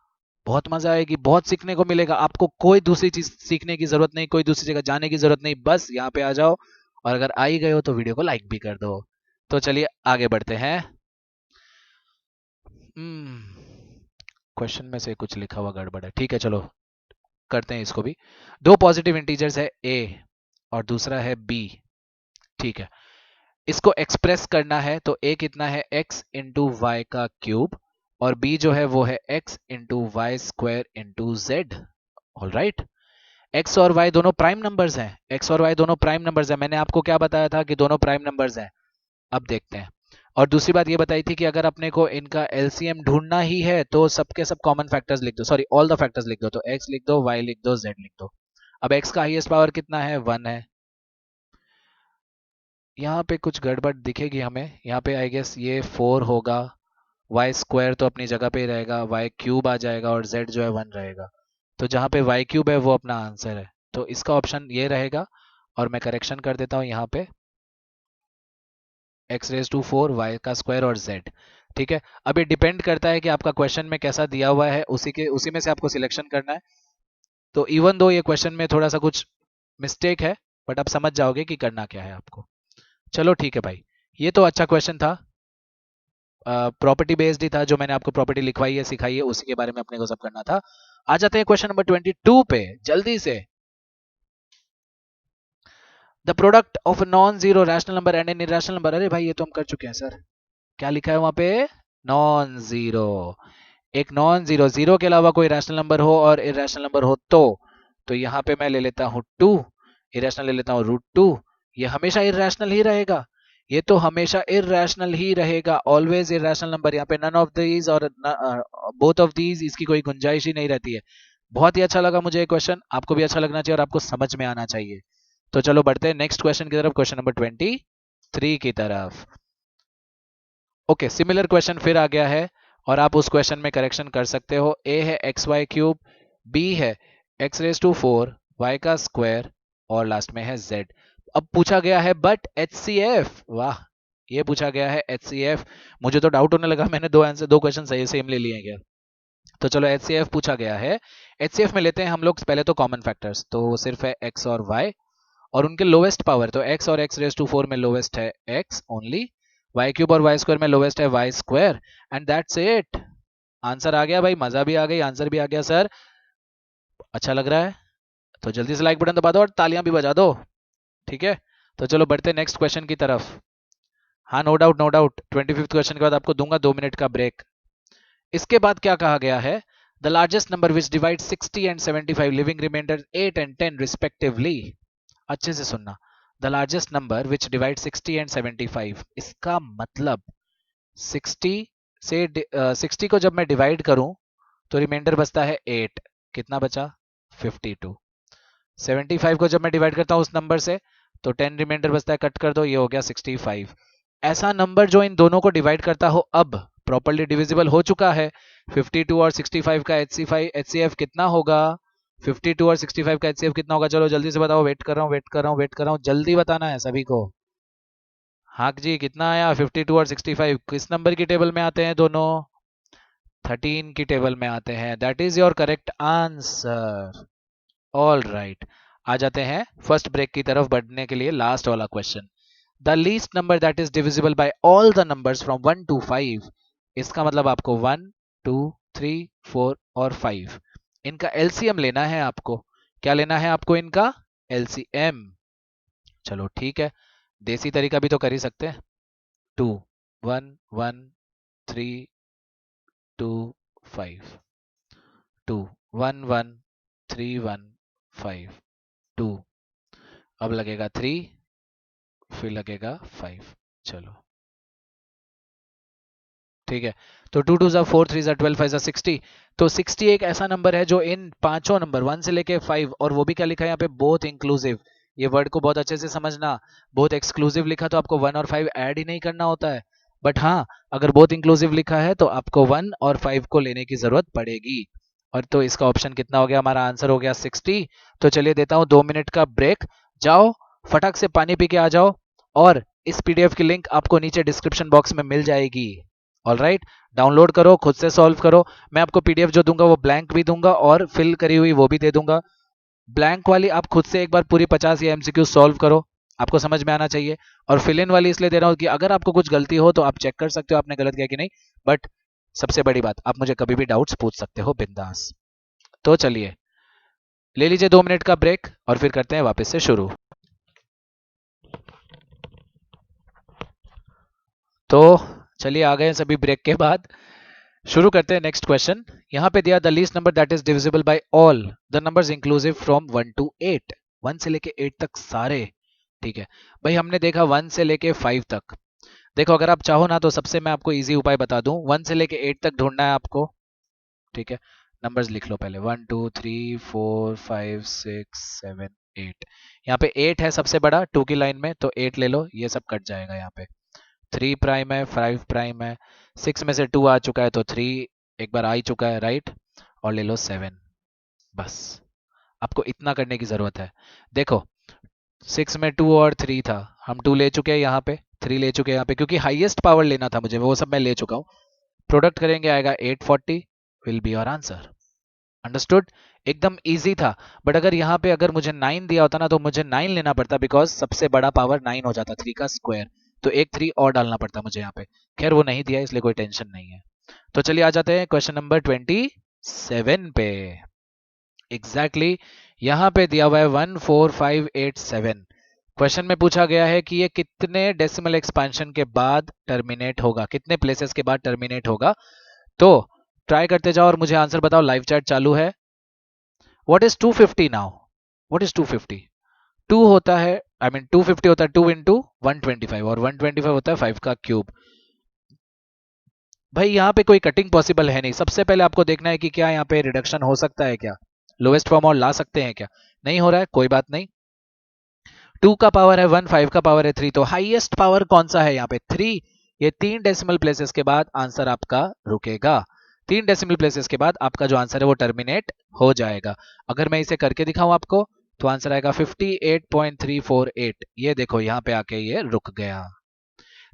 Speaker 1: बहुत मजा आएगी, बहुत सीखने को मिलेगा आपको। कोई दूसरी चीज सीखने की जरूरत नहीं, कोई दूसरी जगह जाने की जरूरत नहीं, बस यहाँ पे आ जाओ। और अगर आ ही गए हो तो वीडियो को लाइक भी कर दो। तो चलिए आगे बढ़ते हैं। क्वेश्चन में से कुछ लिखा हुआ गड़बड़ है, ठीक है चलो करते हैं इसको भी। दो पॉजिटिव इंटीजर्स है a और दूसरा है b, ठीक है। इसको एक्सप्रेस करना है तो a कितना है x इंटू वाई का क्यूब, और b जो है वो है x into y square into z. All right, x और y दोनों प्राइम नंबर्स हैं, x और y दोनों प्राइम नंबर्स हैं। मैंने आपको क्या बताया था कि दोनों प्राइम नंबर्स हैं। अब देखते हैं। और दूसरी बात ये बताई थी कि अगर अपने को इनका एलसीएम ढूंढना ही है तो सबके सब कॉमन फैक्टर्स लिख दो, सॉरी ऑल द फैक्टर्स लिख दो। तो x लिख दो, y लिख दो, z लिख दो। अब x का हाईएस्ट पावर कितना है, 1 है। यहाँ पे कुछ गड़बड़ दिखेगी हमें, यहाँ पे आई गेस ये 4 होगा, वाई स्क्वायर तो अपनी जगह पे ही रहेगा, वाई क्यूब आ जाएगा और जेड जो है 1 रहेगा। तो जहाँ पे वाई क्यूब है वो अपना आंसर है, तो इसका ऑप्शन ये रहेगा। और मैं करेक्शन कर देता हूँ यहाँ पे x⁴ y का स्क्वायर और z। ठीक है, अब ये डिपेंड करता है कि आपका क्वेश्चन में कैसा दिया हुआ है, उसी में से आपको सिलेक्शन करना है। तो इवन दो ये क्वेश्चन में थोड़ा सा कुछ मिस्टेक है, बट आप समझ जाओगे कि करना क्या है आपको। चलो ठीक है भाई, ये तो अच्छा क्वेश्चन था, प्रॉपर्टी बेस्ड ही था। जो मैंने आपको प्रॉपर्टी लिखवाई है सिखाई है उसी के बारे में अपने को सब करना था। आ जाते हैं क्वेश्चन नंबर 22 पे जल्दी से। The product of non zero rational number and an irrational number. अरे भाई ये तो हम कर चुके हैं सर, क्या लिखा है वहां पे, नॉन जीरो। एक नॉन जीरो, जीरो के अलावा कोई रैशनल नंबर हो और इरेशनल नंबर हो तो यहाँ पे मैं ले लेता हूँ 2, इरेशनल ले लेता हूँ √2। ये हमेशा इरेशनल ही रहेगा, ये तो हमेशा इरेशनल ही रहेगा, ऑलवेज इरेशनल नंबर। यहाँ पे नन ऑफ दीज और बोथ ऑफ दीज, इसकी कोई गुंजाइश ही नहीं रहती है। बहुत ही अच्छा लगा मुझे ये क्वेश्चन, आपको भी अच्छा लगना चाहिए और आपको समझ में आना चाहिए। तो चलो बढ़ते हैं नेक्स्ट क्वेश्चन की तरफ, क्वेश्चन नंबर 23 की तरफ। ओके, सिमिलर क्वेश्चन फिर आ गया है और आप उस क्वेश्चन में करेक्शन कर सकते हो। ए है xy3, बी है x⁴ y का स्क्वायर और लास्ट में है z। अब पूछा गया है बट HCF, वाह, ये पूछा गया है HCF। मुझे तो डाउट होने लगा, मैंने दो क्वेश्चन सही सेम ले लिए क्या। तो चलो HCF पूछा गया है। HCF में लेते हैं हम लोग पहले तो कॉमन फैक्टर्स, तो सिर्फ है x और y और उनके लोवेस्ट पावर। तो x और x⁴ में लोवेस्ट है x ओनली, y³ और y² में लोवेस्ट है y², and that's it. Answer आ गया भाई, मजा भी आ गई, आंसर भी आ गया सर। अच्छा लग रहा है तो जल्दी से लाइक बटन दबा दो और तालियां भी बजा दो। ठीक है, तो चलो बढ़ते हैं नेक्स्ट क्वेश्चन की तरफ। हाँ, no doubt no doubt, 25th question के बाद आपको दूंगा 2 मिनट का ब्रेक। इसके बाद क्या कहा गया है, the largest number which divide 60 and 75 living remainder 8 and 10 respectively. अच्छे से सुनना, the largest number which divide 60 and 75, इसका मतलब 60 से 60 को जब मैं डिवाइड करूं तो रिमाइंडर बचता है 8, कितना बचा 52। 75 को जब मैं डिवाइड करता हूं उस नंबर से तो 10 रिमाइंडर बचता है, कट कर दो, ये हो गया 65। ऐसा नंबर जो इन दोनों को डिवाइड करता हो अब प्रॉपर्ली डिविजिबल हो चुका है। 52 और 65 का HCF कितना होगा, 52 और 65 का HCF कितना होगा, चलो जल्दी से बताओ, वेट कर रहा हूँ वेट कर रहा हूँ वेट कर रहा हूँ, जल्दी बताना है सभी को। हाँ जी, कितना आया 52 और 65, किस नंबर की टेबल में आते हैं दोनों, 13 की टेबल में आते हैं। That is your correct answer. All right, आ जाते हैं फर्स्ट ब्रेक की तरफ बढ़ने के लिए, लास्ट वाला question. The least number that is divisible bye all the numbers from 1 to 5। इसका मतलब आपको 1, 2, 3, 4 और 5, इनका एलसीएम लेना है आपको। क्या लेना है आपको, इनका एलसीएम। चलो ठीक है, देसी तरीका भी तो कर ही सकते हैं। 2, 1, 1, 3, 2, 5, 2, 1, 1, 3, 1, 5, 2, अब लगेगा 3, फिर लगेगा 5। चलो ठीक है, तो 2 2 4, 3 12, 5 60। तो 60 एक ऐसा नंबर है जो इन पांचों नंबर 1 से लेके 5, और वो भी क्या लिखा है यहाँ पे, बोथ इंक्लूसिव। ये वर्ड को बहुत अच्छे से समझना, बोथ एक्सक्लूसिव लिखा तो आपको 1 और 5 ऐड ही नहीं करना होता है, बट हाँ अगर बोथ इंक्लूसिव लिखा है तो आपको 1 और 5 को लेने की जरूरत पड़ेगी। और तो इसका ऑप्शन कितना हो गया, हमारा आंसर हो गया 60। तो चलिए देता हूं 2 मिनट का ब्रेक, जाओ फटाक से पानी पी के आ जाओ, और इस पीडीएफ की लिंक आपको नीचे डिस्क्रिप्शन बॉक्स में मिल जाएगी। ऑल राइट, डाउनलोड करो, खुद से सॉल्व करो। मैं आपको पीडीएफ जो दूंगा वो ब्लैंक भी दूंगा और फिल करी हुई वो भी दे दूंगा। ब्लैंक वाली आप खुद से एक बार पूरी 50 या एमसीक्यू सॉल्व करो, आपको समझ में आना चाहिए। और फिल इन वाली इसलिए दे रहा हूं कि अगर आपको कुछ गलती हो तो आप चेक कर सकते हो आपने गलत किया कि नहीं, बट सबसे बड़ी बात, आप मुझे कभी भी डाउट्स पूछ सकते हो बिंदास। तो चलिए ले लीजिए 2 मिनट का ब्रेक और फिर करते हैं वापस से शुरू। तो चलिए आ गए सभी ब्रेक के बाद, शुरू करते हैं नेक्स्ट क्वेश्चन। यहां पे दिया the least number that is divisible bye all the numbers inclusive from 1 to 8, 1 से लेके 8 तक सारे। ठीक है भाई, हमने देखा 1 से लेके 5 तक। देखो अगर आप चाहो ना तो सबसे मैं आपको इजी उपाय बता दूं, 1 से लेके 8 तक ढूंढना है आपको। ठीक है, नंबर्स लिख लो पहले, 1 2 3 4 5 6 7 8। यहाँ पे 8 है सबसे बड़ा 2 की लाइन में, तो 8 ले लो, ये सब कट जाएगा। यहाँ पे 3 प्राइम है, 5 प्राइम है, 6 में से 2 आ चुका है तो 3 एक बार आ ही चुका है, राइट। और ले लो 7, बस आपको इतना करने की जरूरत है। देखो 6 में 2 और 3 था, हम 2 ले चुके हैं यहाँ पे, 3 ले चुके हैं यहाँ पे, क्योंकि हाईएस्ट पावर लेना था मुझे, वो सब मैं ले चुका हूँ। प्रोडक्ट करेंगे आएगा 840, will be your answer. Understood? एकदम इजी था। बट अगर यहाँ पे अगर मुझे 9 दिया होता ना तो मुझे 9 लेना पड़ता, बिकॉज सबसे बड़ा पावर 9 हो जाता, 3 का स्क्वायर, तो एक 3 और डालना पड़ता मुझे यहाँ पे। खैर वो नहीं दिया, इसलिए कोई टेंशन नहीं है। तो चलिए आ जाते हैं क्वेश्चन नंबर 27 पे। एग्जैक्टली यहाँ पे दिया हुआ है 14587। क्वेश्चन में पूछा गया है कि ये कितने डेसिमल एक्सपेंशन के बाद टर्मिनेट होगा, कितने प्लेसेस के बाद टर्मिनेट होगा। तो ट्राई करते जाओ और मुझे आंसर बताओ। लाइव चैट चालू है। What is 250 now? What is 250? 2 होता है, आई मीन 250 होता है 2 इंटू 125, और 125 होता है 5 का क्यूब। भाई यहाँ पे कोई कटिंग पॉसिबल है नहीं। सबसे पहले आपको देखना है कि क्या यहाँ पे रिडक्शन हो सकता है, क्या लोएस्ट फॉर्म और ला सकते हैं क्या। नहीं हो रहा है, कोई बात नहीं। 2 का पावर है 1, 5 का पावर है 3, तो हाईएस्ट पावर कौन सा है यहाँ पे? 3। ये 3 डेसिमल प्लेसेस के बाद आंसर आपका रुकेगा। 3 डेसिमल प्लेसेस के बाद आपका जो आंसर है वो टर्मिनेट हो जाएगा। अगर मैं इसे करके दिखाऊं आपको, तो आंसर आएगा 58.348। ये देखो यहाँ पे आके ये रुक गया।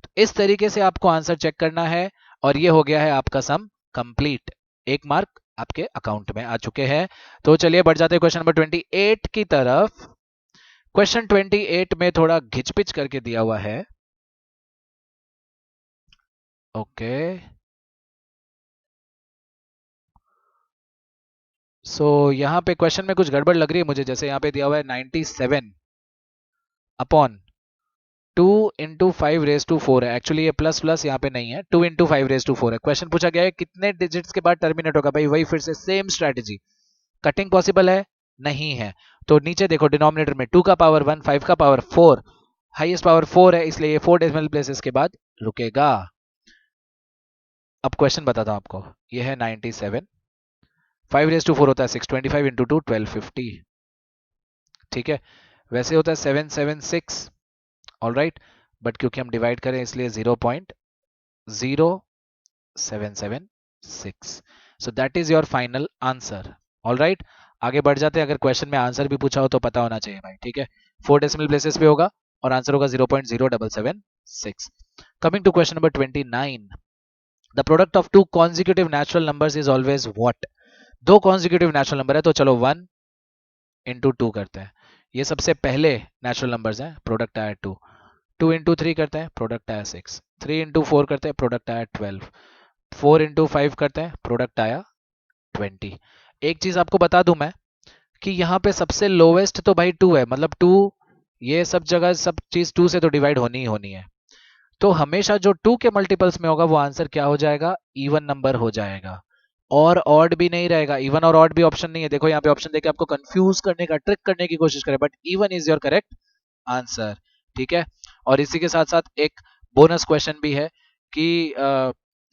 Speaker 1: तो इस तरीके से आपको आंसर चेक करना है, और ये हो गया है आपका सम कंप्लीट। 1 मार्क आपके अकाउंट में आ चुके हैं। तो चलिए बढ़ जाते हैं क्वेश्चन नंबर 28 की तरफ। क्वेश्चन 28 में थोड़ा घिचपिच करके दिया हुआ है। ओके, सो यहाँ पे क्वेश्चन में कुछ गड़बड़ लग रही है मुझे। जैसे यहाँ पे दिया हुआ है 97 अपॉन 2 इंटू 5 रेज टू 4 है। एक्चुअली ये प्लस प्लस यहाँ पे नहीं है, 2 इंटू 5 रेज टू 4 है। क्वेश्चन पूछा गया है कितने डिजिट्स के बाद टर्मिनेट होगा। भाई वही फिर से सेम स्ट्रेटेजी। कटिंग पॉसिबल है? नहीं है। तो नीचे देखो डिनोमिनेटर में 2 का पावर 1, 5 का पावर 4, हाईएस्ट पावर 4 है, इसलिए ये 4 डेसिमल प्लेसेस के बाद रुकेगा। अब क्वेश्चन बताता हूं आपको। ये है 97, 5 रेज टू 4 होता है 625 इंटू 2 1250। ठीक है, वैसे होता है 776। ऑल राइट, बट क्योंकि हम डिवाइड करें इसलिए 0.0776। So that is your final answer. All right, आगे बढ़ जाते हैं। अगर क्वेश्चन में आंसर भी पूछा हो तो पता होना चाहिए भाई। ठीक है, 4 डेसिमल प्लेसेस पे होगा और आंसर होगा 0.0776। Coming to question number 29। The product of two consecutive natural numbers is always what? दो कॉन्जिक्यूटिव नेचुरल नंबर है, तो चलो 1 इंटू 2 करते हैं। ये सबसे पहले नेचुरल नंबर्स हैं, प्रोडक्ट आया 2। 2 इंटू 3 करते हैं, प्रोडक्ट आया 6। 3 इंटू 4 करते हैं, प्रोडक्ट आया 12। 4 इंटू 5 करते हैं, प्रोडक्ट आया 20। एक चीज आपको बता दूं मैं, कि यहाँ पे सबसे लोवेस्ट तो भाई 2 है, मतलब 2, ये सब जगह सब चीज 2 से तो डिवाइड होनी ही होनी है। तो हमेशा जो 2 के मल्टीपल्स में होगा वो आंसर क्या हो जाएगा? इवन नंबर हो जाएगा। और ऑड भी नहीं रहेगा। इवन और ऑड भी ऑप्शन नहीं है। देखो यहाँ पे ऑप्शन देके आपको कंफ्यूज करने का, ट्रिक करने की कोशिश करे, but even is your correct answer. ठीक है, और इसी के साथ साथ एक बोनस क्वेश्चन भी है कि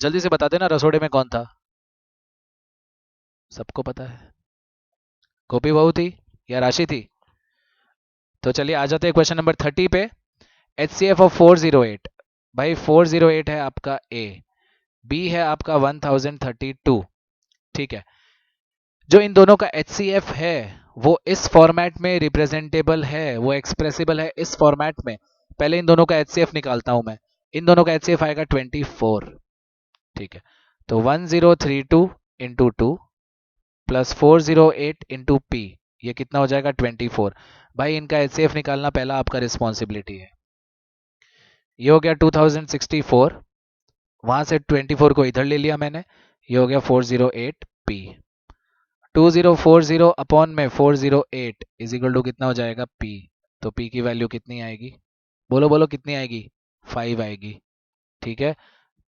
Speaker 1: जल्दी से बता देना, रसोड़े में कौन था? सबको पता है, गोपी बहू थी या राशि थी? तो चलिए आ जाते हैं क्वेश्चन नंबर 30 पे। HCF of 408। भाई 408 है आपका ए, बी है आपका 1032। ठीक है, जो इन दोनों का HCF है वो इस फॉर्मेट में रिप्रेजेंटेबल है, वो एक्सप्रेसिबल है इस फॉर्मेट में। पहले इन दोनों का HCF निकालता हूं मैं। इन दोनों का HCF आएगा 24। ठीक है, तो 1032 इंटू 2 प्लस 408 इंटू पी, ये कितना हो जाएगा? 24। भाई इनका HCF निकालना पहला आपका रिस्पॉन्सिबिलिटी है। ये हो गया 2064, वहां से 24 को इधर ले लिया मैंने, ये हो गया 408 पी। 2040 अपॉन में 408 इज इक्वल टू कितना हो जाएगा? पी। तो पी की वैल्यू कितनी आएगी? बोलो बोलो कितनी आएगी? 5 आएगी। ठीक है,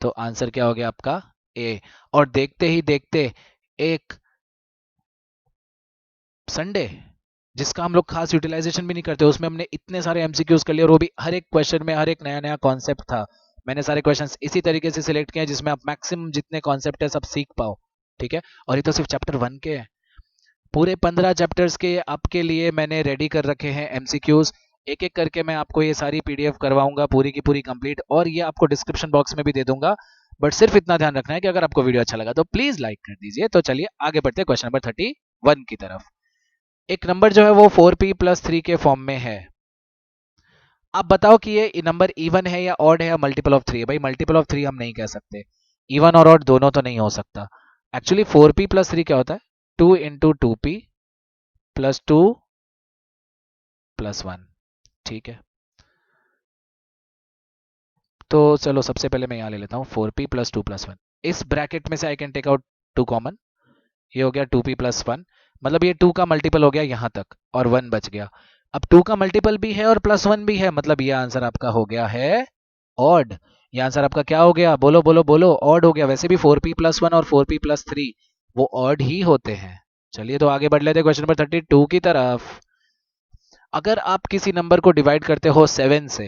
Speaker 1: तो आंसर क्या हो गया आपका? ए। और देखते ही देखते एक संडे, जिसका हम लोग खास यूटिलाइजेशन भी नहीं करते, उसमें हमने इतने सारे एमसीक्यूज कर लिए, और वो भी हर एक क्वेश्चन में हर एक नया नया कॉन्सेप्ट था। मैंने सारे क्वेश्चंस इसी तरीके से सिलेक्ट किए हैं जिसमें आप मैक्सिमम जितने कॉन्सेप्ट है सब सीख पाओ। ठीक है, और ये तो सिर्फ चैप्टर 1 के हैं। पूरे 15 चैप्टर्स के आपके लिए मैंने रेडी कर रखे हैं एमसीक्यूज। एक एक करके मैं आपको ये सारी पीडीएफ करवाऊंगा पूरी की पूरी कंप्लीट, और ये आपको डिस्क्रिप्शन बॉक्स में भी दे दूंगा। बट सिर्फ इतना ध्यान रखना है कि अगर आपको वीडियो अच्छा लगा तो प्लीज लाइक कर दीजिए। तो चलिए आगे बढ़ते हैं क्वेश्चन नंबर 31 की तरफ। एक नंबर जो है वो 4p प्लस 3 के फॉर्म में है। आप बताओ कि ये नंबर इवन है या ऑड है या मल्टीपल ऑफ 3 है। भाई मल्टीपल ऑफ 3 हम नहीं कह सकते, इवन और ऑड दोनों तो नहीं हो सकता। एक्चुअली 4p प्लस 3 क्या होता है, 2 इंटू 2p प्लस 2 प्लस 1। ठीक है, तो चलो सबसे पहले मैं यहाँ ले लेता हूँ 4p प्लस 2 प्लस 1। इस ब्रैकेट में से I can take out 2 common, ये हो गया 2p प्लस 1, मतलब ये 2 का मल्टीपल हो गया यहाँ तक और 1 बच गया। अब 2 का मल्टीपल भी है और प्लस 1 भी है, मतलब ये आंसर आपका हो गया है ऑड। ये आंसर आपका क्या हो गया, बोलो बोलो बोलो, ऑड हो गया। वैसे भी 4p प्लस 1 और 4p प्लस 3 वो ऑड ही होते हैं। चलिए तो आगे बढ़ लेते हैं क्वेश्चन नंबर 32 की तरफ। अगर आप किसी नंबर को डिवाइड करते हो 7 से,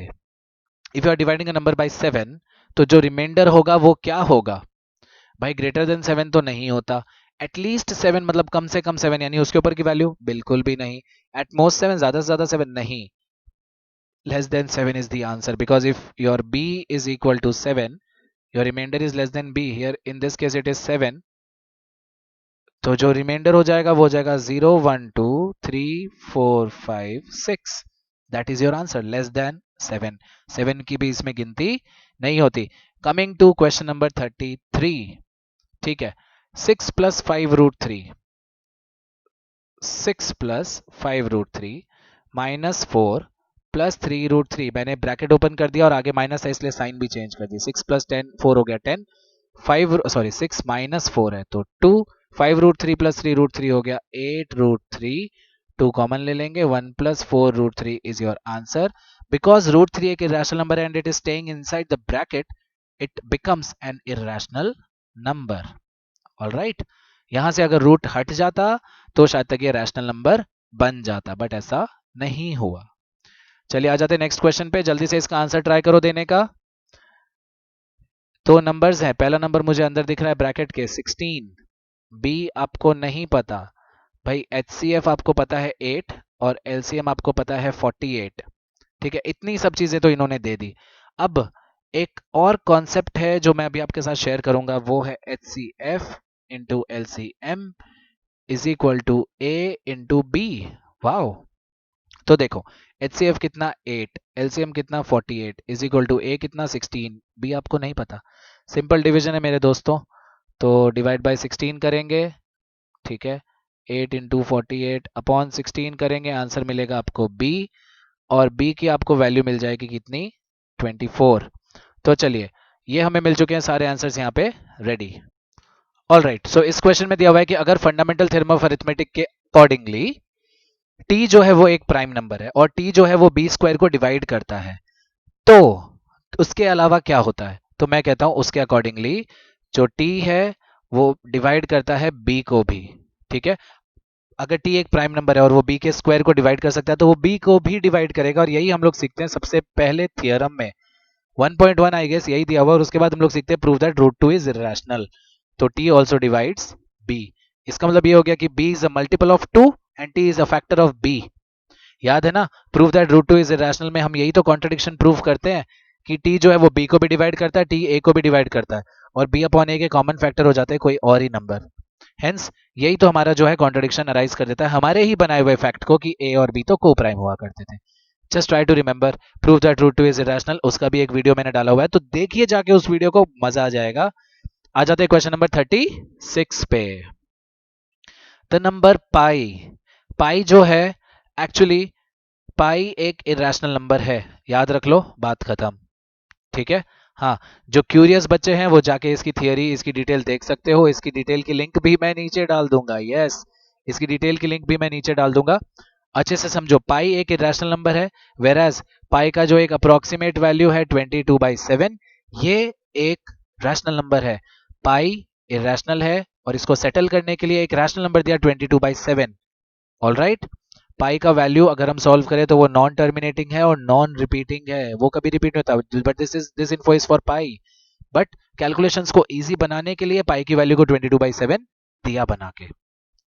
Speaker 1: if you are dividing a number by 7, तो जो रिमाइंडर होगा वो क्या होगा। भाई ग्रेटर देन 7 तो नहीं होता, एटलीस्ट 7 मतलब कम से कम 7, यानी उसके ऊपर की वैल्यू बिल्कुल भी नहीं, एट मोस्ट 7, ज्यादा से ज्यादा 7 नहीं, less than 7 is the answer, because if your b is equal to 7, your remainder is less than b, here in this case it is 7, तो जो रिमाइंडर हो जाएगा वो हो जाएगा 0 1 2 3 4 5 6, that is your answer, less than 7। 7 की भी इसमें गिनती नहीं होती। Coming to question number 33। ठीक है, 6 plus 5 root 3, 6 plus 5 root 3 minus 4 plus 3 root 3, मैंने ब्रैकेट ओपन कर दिया और आगे माइनस है इसलिए साइन भी चेंज कर दिया। 6 प्लस 10 4 हो गया 10, 5 सॉरी 6 माइनस 4 है तो 2, 5 रूट 3 प्लस 3 रूट 3 हो गया 8 रूट 3, 2 कॉमन ले लेंगे, 1 plus 4 root 3 is your answer. Because root 3 एक इरेशनल नंबर है and it is staying inside the bracket, it becomes an irrational number. All right, यहां से अगर रूट हट जाता तो शायद तक ये रैशनल नंबर बन जाता, बट ऐसा नहीं हुआ। चलिए आ जाते हैं नेक्स्ट क्वेश्चन पे, जल्दी से इसका आंसर ट्राई करो देने का। तो नंबर्स हैं, पहला नंबर मुझे अंदर दिख रहा है ब्रैकेट के 16, बी आपको नहीं पता। भाई HCF आपको पता है 8 और LCM आपको पता है 48। ठीक है, इतनी सब चीजें तो इन्होंने दे दी। अब एक और कॉन्सेप्ट है जो मैं अभी आपके साथ शेयर करूंगा, वो है HCF into LCM is equal to A into B. Wow, तो देखो HCF कितना 8, LCM कितना 48 इज इक्वल टू A कितना 16, B आपको नहीं पता। सिंपल डिवीजन है मेरे दोस्तों, तो डिवाइड बाय 16 करेंगे। ठीक है, 8 इंटू 48 अपॉन 16 करेंगे, आंसर मिलेगा आपको B, और B की आपको वैल्यू मिल जाएगी कितनी, 24। तो चलिए, ये हमें मिल चुके हैं सारे आंसर्स यहाँ पे रेडी। ऑल राइट, सो इस क्वेश्चन में दिया हुआ है कि अगर फंडामेंटल थ्योरम ऑफ अरिथमेटिक के अकॉर्डिंगली टी जो है वो एक प्राइम नंबर है और टी जो है वो बी स्क्वायर को डिवाइड करता है, तो उसके अलावा क्या होता है। तो मैं कहता हूं उसके अकॉर्डिंगली जो टी है वो डिवाइड करता है बी को भी। ठीक है, अगर टी एक प्राइम नंबर है और वो बी के स्क्वायर को डिवाइड कर सकता है तो वो बी को भी डिवाइड करेगा, और यही हम लोग सीखते हैं सबसे पहले थियरम में 1.1 आई गेस यही दिया हुआ, और उसके बाद हम लोग सीखते हैं prove that root 2 is irrational, तो टी ऑल्सो डिवाइड्स बी। इसका मतलब ये हो गया कि b is a multiple of 2 and t is a factor of b. याद है ना, prove that root 2 is irrational में हम यही तो कॉन्ट्रडिक्शन प्रूव करते हैं कि टी जो है वो बी को भी डिवाइड करता है, टी ए को भी डिवाइड करता है, और बी अपॉन ए के कॉमन फैक्टर हो जाते हैं कोई और ही नंबर। हेंस यही तो हमारा जो है कॉन्ट्रडिक्शन अराइज कर देता है हमारे ही बनाए हुए फैक्ट को कि ए और बी तो को प्राइम हुआ करते थे। Just try to remember, prove that root 2 is irrational, उसका भी एक वीडियो मैंने डाला हुआ है, तो देखिए जाके उस वीडियो को, मजा आ जाएगा। आ जाते हैं क्वेश्चन नंबर 36 पे। द नंबर पाई, पाई जो है एक्चुअली पाई एक इरेशनल नंबर है, याद रख लो, बात खत्म। ठीक है, हाँ, जो क्यूरियस बच्चे हैं वो जाके इसकी थियरी, इसकी डिटेल देख सकते हो, इसकी डिटेल की लिंक भी मैं नीचे डाल दूंगा। यस, इसकी डिटेल की लिंक भी मैं नीचे डाल दूंगा। अच्छे से समझो, पाई एक इरेशनल नंबर है, वेराज पाई का जो एक अप्रोक्सीमेट वैल्यू है 22/7, ये एक रैशनल नंबर है। पाई इरेशनल है और इसको सेटल करने के लिए एक रैशनल नंबर दिया 22/7। ऑल राइट, पाई का वैल्यू अगर हम सॉल्व करें तो वो नॉन टर्मिनेटिंग है और नॉन रिपीटिंग है, वो कभी रिपीट नहीं होता, but this info is for pi. But calculations को इजी बनाने के लिए पाई की वैल्यू को 22/7 दिया बना के।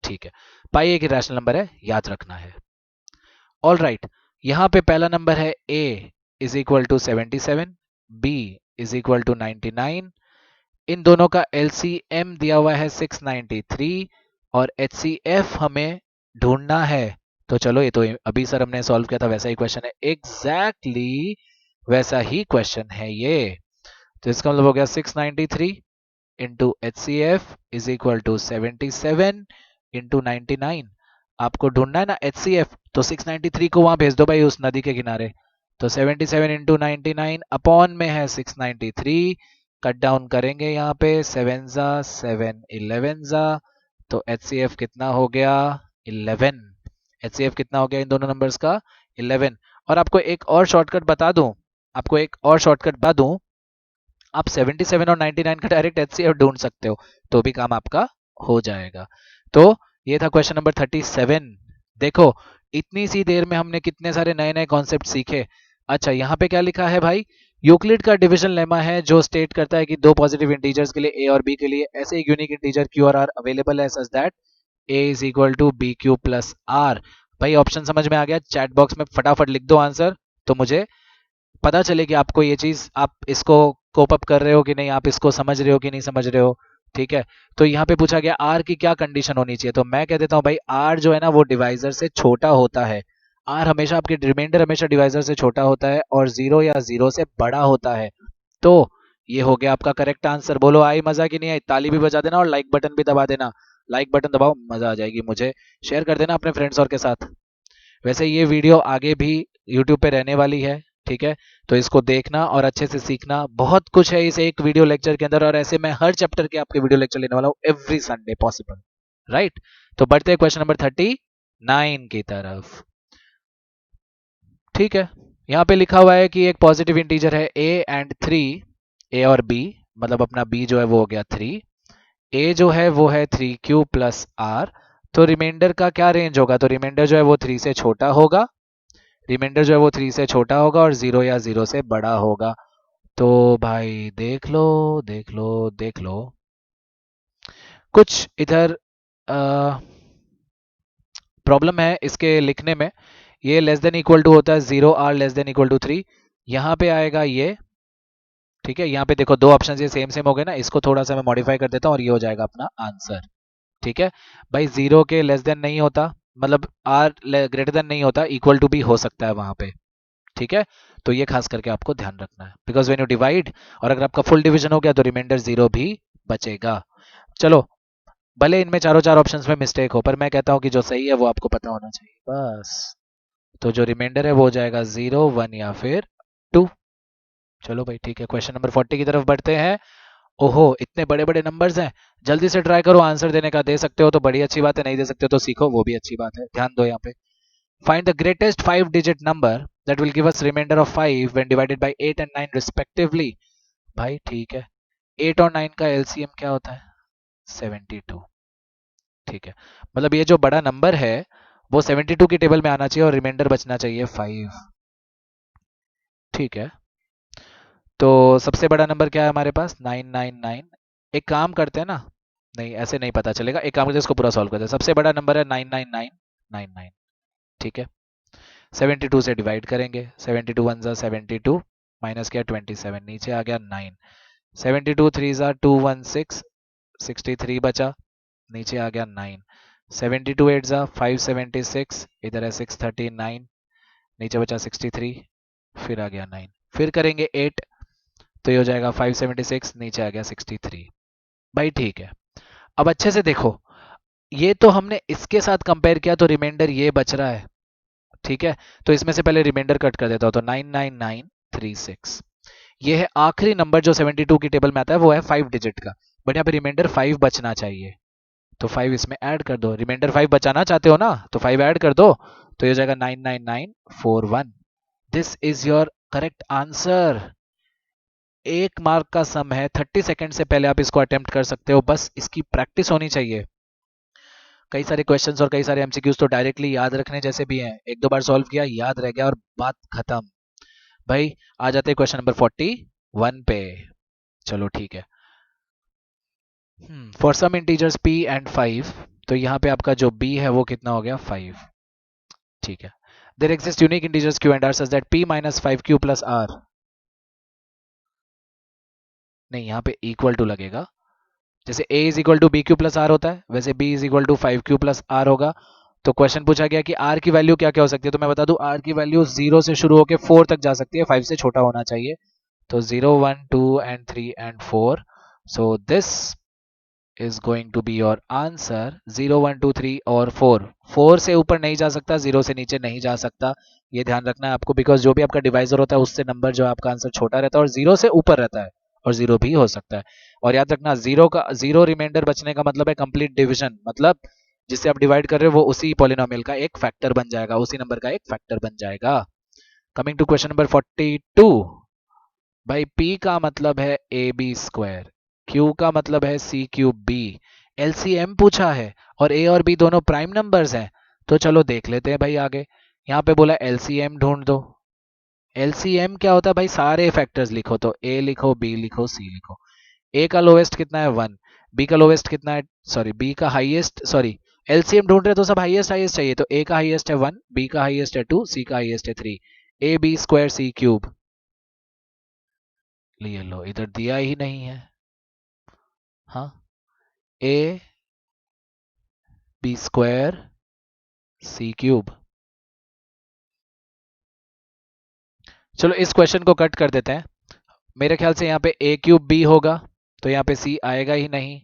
Speaker 1: ठीक है, पाई एक रैशनल नंबर है, याद रखना है। ऑल राइट, यहां पे पहला नंबर है a is equal to 77, b is equal to 99, इन दोनों का LCM दिया हुआ है 693 और HCF हमें ढूंढना है, तो चलो ये तो अभी सर हमने सॉल्व किया था वैसा ही क्वेश्चन है, एग्जैक्टली वैसा ही क्वेश्चन है ये। तो इसका मतलब हो गया 693 into H C F is equal to 77 into 99। आपको ढूंढना है ना एच सी एफ, तो 693 को वहां भेज दो भाई उस नदी के किनारे। तो 77 इंटू 99 अपॉन में है 693, कट डाउन करेंगे यहाँ पे 7 जा 7 11 जा, तो एच सी एफ कितना हो गया 11। एच सी एफ कितना हो गया इन दोनों नंबर्स का 11। और आपको एक और शॉर्टकट बता दूं, आपको एक और शॉर्टकट बता दूं, आप 77 और 99 का डायरेक्ट एचसीएफ ढूंढ सकते हो, तो भी काम आपका हो जाएगा। तो ये था क्वेश्चन नंबर 37। देखो इतनी सी देर में हमने कितने सारे नए नए कॉन्सेप्ट सीखे। अच्छा यहाँ पे क्या लिखा है भाई, यूक्लिड का डिवीजन लेमा है जो स्टेट करता है कि दो पॉजिटिव इंटीजर्स के लिए ए और बी के लिए ऐसे एक यूनिक इंटीजर क्यू और आर अवेलेबल है such that a is equal to B Q plus r. भाई ऑप्शन समझ में आ गया, चैट बॉक्स में फटाफट लिख दो आंसर, तो मुझे पता चले कि आपको ये चीज, आप इसको कोप अप कर रहे हो कि नहीं, आप इसको समझ रहे हो कि नहीं समझ रहे हो। ठीक है, तो यहाँ पे पूछा गया आर की क्या कंडीशन होनी चाहिए, तो मैं कह देता हूँ भाई आर जो है ना वो डिवाइजर से छोटा होता है। आर हमेशा आपके रिमाइंडर हमेशा डिवाइजर से छोटा होता है और जीरो या जीरो से बड़ा होता है। तो ये हो गया आपका करेक्ट आंसर। बोलो आई मजा की नहीं आई, ताली भी बजा देना और लाइक बटन भी दबा देना। लाइक बटन दबाओ, मजा आ जाएगी, मुझे शेयर कर देना अपने फ्रेंड्स और के साथ। वैसे ये वीडियो आगे भी यूट्यूब पे रहने वाली है, ठीक है, तो इसको देखना और अच्छे से सीखना। बहुत कुछ है इस एक वीडियो लेक्चर के अंदर, और ऐसे मैं हर चैप्टर के आपके वीडियो लेक्चर लेने वाला हूँ एवरी संडे पॉसिबल, राइट। तो बढ़ते हैं क्वेश्चन नंबर 39 की तरफ। ठीक है, यहाँ पे लिखा हुआ है कि एक पॉजिटिव इंटीजर है ए एंड 3, ए और बी, मतलब अपना बी जो है वो हो गया 3, ए जो है वो है 3q प्लस आर। तो रिमाइंडर का क्या रेंज होगा, तो रिमाइंडर जो है वो 3 से छोटा होगा, रिमाइंडर जो है वो 3 से छोटा होगा और 0 या 0 से बड़ा होगा। तो भाई देख लो देख लो देख लो, कुछ इधर प्रॉब्लम है इसके लिखने में। ये लेस देन इक्वल टू होता है 0 r less than equal to 3, यहाँ पे आएगा ये। ठीक है, यहाँ पे देखो दो ऑप्शन ये सेम सेम हो गए ना, इसको थोड़ा सा मैं मॉडिफाई कर देता हूँ और ये हो जाएगा अपना आंसर। ठीक है भाई, 0 के लेस देन नहीं होता, मतलब आर ग्रेटर देन नहीं होता, इक्वल टू भी हो सकता है वहां पे। ठीक है, तो ये खास करके आपको ध्यान रखना है, बिकॉज व्हेन यू डिवाइड और अगर आपका फुल डिवीजन हो गया तो रिमाइंडर 0 भी बचेगा। चलो, भले इनमें चारों चार ऑप्शंस में मिस्टेक हो, पर मैं कहता हूं कि जो सही है वो आपको पता होना चाहिए बस। तो जो रिमाइंडर है वो हो जाएगा 0 1 या फिर 2। चलो भाई ठीक है, क्वेश्चन नंबर 40 की तरफ बढ़ते हैं। ओहो इतने बड़े बड़े नंबर्स हैं, जल्दी से ट्राई करो आंसर देने का, दे सकते हो तो बड़ी अच्छी बात है, नहीं दे सकते हो तो सीखो, वो भी अच्छी बात है। ध्यान दो यहाँ पे, find the greatest 5-digit number that will give us remainder of 5 when divided by 8 and 9 respectively। भाई ठीक है, 8 और 9 का एलसीएम क्या होता है 72। ठीक है, मतलब ये जो बड़ा नंबर है वो 72 की टेबल में आना चाहिए और रिमाइंडर बचना चाहिए 5। ठीक है, तो सबसे बड़ा नंबर क्या है हमारे पास 999। एक काम करते हैं ना, नहीं ऐसे नहीं पता चलेगा, एक काम करते हैं इसको पूरा सॉल्व करते हैं। सबसे बड़ा नंबर है 99999। ठीक है, 72 से डिवाइड करेंगे, 72 वन ज़ा 72, माइनस किया 27, नीचे आ गया 9, 72 थ्री ज़ा 216, 63 बचा, नीचे आ गया 9, 72 एट ज़ा 576, इधर है 639, नीचे बचा 63, फिर आ गया 9, फिर करेंगे 8, तो ये हो जाएगा 576, नीचे आ गया 63। भाई ठीक है, अब अच्छे से देखो, ये तो हमने इसके साथ कंपेयर किया तो रिमाइंडर ये बच रहा है। ठीक है, तो इसमें से पहले रिमाइंडर कट कर देता हूं, तो 99936, ये है आखिरी नंबर जो 72 की टेबल में आता है, वो है 5 डिजिट का, बट यहाँ पे रिमाइंडर 5 बचना चाहिए, तो 5 इसमें ऐड कर दो। रिमाइंडर 5 बचाना चाहते हो ना, तो 5 ऐड कर दो, तो ये हो जाएगा 99941। This is your correct answer. 1 mark का सम है, 30 सेकंड से पहले आप इसको अटेम्प्ट कर सकते हो, बस इसकी प्रैक्टिस होनी चाहिए। कई सारे क्वेश्चंस और कई सारे एमसीक्यूज तो डायरेक्टली याद रखने जैसे भी हैं, एक दो बार सॉल्व किया याद रह गया और बात खत्म। भाई आ जाते हैं क्वेश्चन नंबर 41 पे। चलो ठीक है, for some integers p and 5, तो यहाँ पे आपका जो b है वो कितना हो गया 5। ठीक है, there exist unique integers q and r such that p minus 5q plus r, नहीं यहाँ पे इक्वल टू लगेगा, जैसे a is equal to B Q plus r होता है वैसे b is equal to 5q plus r होगा। तो क्वेश्चन पूछा गया कि आर की वैल्यू क्या क्या हो सकती है, तो मैं बता दूं आर की वैल्यू 0 से शुरू होकर 4 तक जा सकती है, 5 से छोटा होना चाहिए। तो 0 1 2 and 3 and 4, so this is going to be your answer 0 1 2 3 और 4। 4 से ऊपर नहीं जा सकता, 0 से नीचे नहीं जा सकता, ये ध्यान रखना है आपको, बिकॉज जो भी आपका डिवाइजर होता है उससे नंबर जो है आपका आंसर छोटा रहता है और 0 से ऊपर रहता है, और 0 भी हो सकता है। और याद रखना 0 रिमाइंडर बचने का मतलब है कंप्लीट डिवीजन, मतलब जिससे आप डिवाइड कर रहे हो वो उसी पॉलिनोमियल का एक फैक्टर बन जाएगा, उसी नंबर का एक फैक्टर बन जाएगा। कमिंग टू क्वेश्चन नंबर 42, भाई P का मतलब है ए बी स्क्वायर, Q का मतलब है सी क्यूब बी, एलसीएम पूछा है और A और B दोनों प्राइम नंबर्स हैं। तो चलो देख लेते हैं भाई आगे। यहाँ पे बोला एलसीएम ढूंढ दो। एलसीएम क्या होता है भाई, सारे फैक्टर्स लिखो, तो A लिखो, B लिखो, C लिखो। A का लोएस्ट कितना है 1, B का लोएस्ट कितना है, सॉरी B का हाईएस्ट, सॉरी एलसीएम ढूंढ रहे तो सब हाईएस्ट हाईएस्ट चाहिए, तो A का हाईएस्ट है 1, B का हाईएस्ट है 2, C का हाईएस्ट है 3, a b square c cube, लिए लो, इधर दिया ही नहीं है। हाँ, a b square c cube. चलो इस क्वेश्चन को कट कर देते हैं, मेरे ख्याल से यहाँ पे ए क्यूब बी होगा, तो यहाँ पे सी आएगा ही नहीं,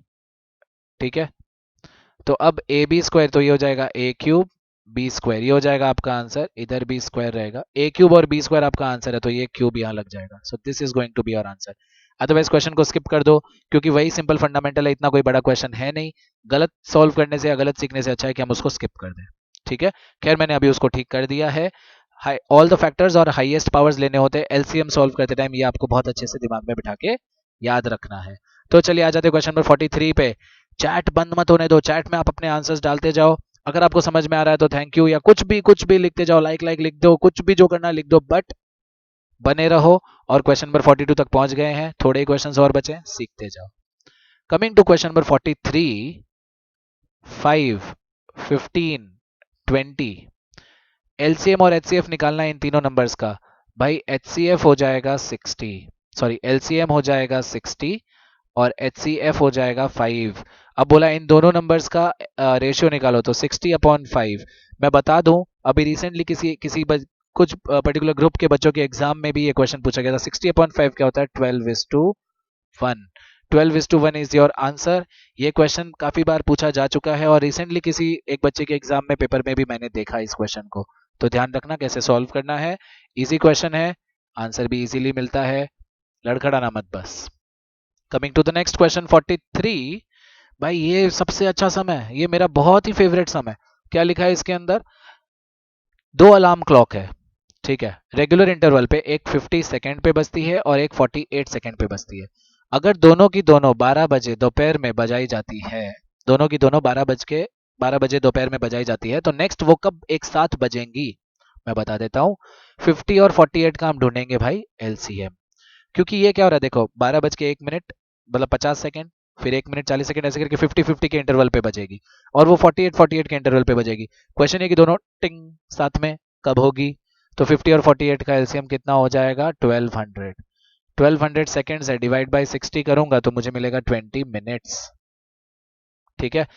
Speaker 1: ठीक है। तो अब ए बी स्क्वायर, तो ये हो जाएगा ए क्यूब बी स्क्वायर, ये हो जाएगा आपका आंसर, इधर बी स्क्वायर रहेगा, ए क्यूब और बी स्क्वायर आपका आंसर है, तो ये क्यूब यहाँ लग जाएगा, so this is going to be your answer. Otherwise question को स्किप कर दो, क्योंकि वही सिंपल फंडामेंटल है, इतना कोई बड़ा क्वेश्चन है नहीं, गलत सॉल्व करने से या गलत सीखने से अच्छा है कि हम उसको स्किप कर दें, ठीक है। खैर मैंने अभी उसको ठीक कर दिया है। ऑल द फैक्टर्स और हाईएस्ट पावर्स लेने होते हैं एलसीएम सॉल्व करते टाइम, ये आपको बहुत अच्छे से दिमाग में बिठा के याद रखना है। तो चलिए आ जाते हैं क्वेश्चन नंबर 43 पे। चैट बंद मत होने दो, चैट में आप अपने आंसर्स डालते जाओ, अगर आपको समझ में आ रहा है तो थैंक यू, या कुछ भी लिखते जाओ, लाइक लिख दो, कुछ भी जो करना लिख दो, बट बने रहो। और क्वेश्चन नंबर 42 तक पहुंच गए हैं, थोड़े क्वेश्चंस और बचे, सीखते जाओ। Coming to question number 43, 5, 15, 20, LCM और एचसीएफ निकालना है इन तीनों नंबर्स का। भाई एचसीएफ हो जाएगा 60, सॉरी एलसीएम हो जाएगा 60 और एचसीएफ हो जाएगा 5। अब बोला इन दोनों नंबर्स का रेशियो निकालो, तो 60/5। मैं बता दूं अभी रिसेंटली कुछ पर्टिकुलर ग्रुप के बच्चों के एग्जाम में भी ये क्वेश्चन पूछा गया था। 60/5 क्या होता है, 12:1। 12:1 इज योर आंसर। ये क्वेश्चन काफी बार पूछा जा चुका है और रिसेंटली किसी एक बच्चे के एग्जाम में पेपर में भी मैंने देखा इस क्वेश्चन को, तो ध्यान रखना कैसे सॉल्व करना है। इजी क्वेश्चन है, आंसर भी इजीली मिलता है, लड़खड़ाना मत बस। Coming to the next question 43, भाई ये सबसे अच्छा समय है, ये मेरा बहुत ही फेवरेट समय। क्या लिखा है इसके अंदर, दो अलार्म क्लॉक है, ठीक है, रेगुलर इंटरवल पे, एक 50 सेकेंड पे बजती है और एक 48 सेकेंड पे बजती है। अगर दोनों की दोनों 12 बजे दोपहर में बजाई जाती है, दोनों की दोनों 12 बजे दोपहर में बजाई जाती है, तो नेक्स्ट वो कब एक साथ बजेंगी, मैं बता देता हूँ। 50 और 48 का हम ढूंढेंगे भाई एलसीएम, क्योंकि ये क्या हो रहा है देखो, 12 बज के 1 मिनट मतलब 50 सेकेंड, फिर 1 मिनट 40 सेकेंड, ऐसे करके 50-50 के इंटरवल पे बजेगी, और वो 48-48 के इंटरवल पे बजेगी। क्वेश्चन है कि दोनों टिंग साथ में कब होगी, तो 50 और 48 का एलसीएम कितना हो जाएगा, 1200। 1200 सेकेंड्स है, डिवाइड बाय 60 करूंगा तो मुझे मिलेगा 20 मिनट्स, ठीक है।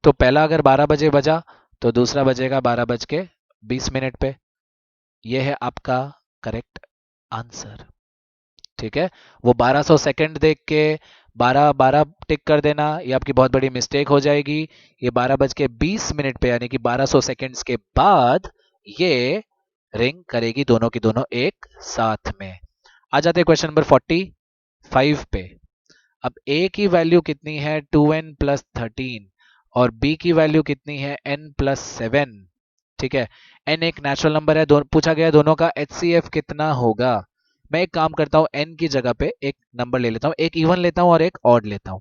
Speaker 1: तो पहला अगर 12 बजे बजा तो दूसरा बजेगा 12:20 पे, ये है आपका करेक्ट आंसर, ठीक है। वो 1200 सेकंड देख के 12 टिक कर देना, ये आपकी बहुत बड़ी मिस्टेक हो जाएगी। ये 12:20 पे यानी कि 1200 सेकंड्स के बाद ये रिंग करेगी दोनों की दोनों एक साथ में। आ जाते हैं क्वेश्चन नंबर 45 पे। अब a की वैल्यू कितनी है 2n+13 और b की वैल्यू कितनी है n+7, ठीक है। n एक नेचुरल नंबर है, पूछा गया है दोनों का एचसीएफ कितना होगा। मैं एक काम करता हूं, n की जगह पे एक नंबर ले लेता हूं, एक इवन लेता हूं और एक ऑड लेता हूं।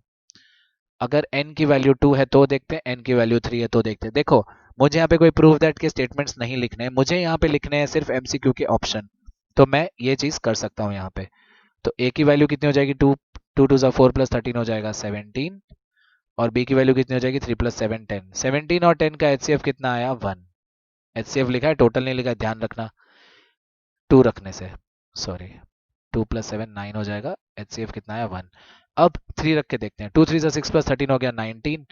Speaker 1: अगर n की वैल्यू 2 है तो देखते हैं, n की वैल्यू 3 है तो देखते हैं। देखो मुझे यहाँ पे कोई प्रूफ दैट के स्टेटमेंट्स नहीं लिखने हैं, मुझे यहाँ पे लिखने हैं सिर्फ एमसीक्यू के ऑप्शन, तो मैं ये चीज कर सकता हूँ यहाँ पे। तो a की वैल्यू कितनी हो जाएगी, 2 2 4 + 13 हो जाएगा 17, और b की वैल्यू कितनी हो जाएगी 3 + 7 10। 17 और 10 का एचसीएफ कितना आया 1। एचसीएफ लिखा है, टोटल नहीं लिखा है, ध्यान रखना 2 रखने से, सॉरी 2 + 7 9 हो जाएगा, एचसीएफ कितना आया 1। अब 3 रख के देखते हैं, 2 3 6 + 13 हो गया 19,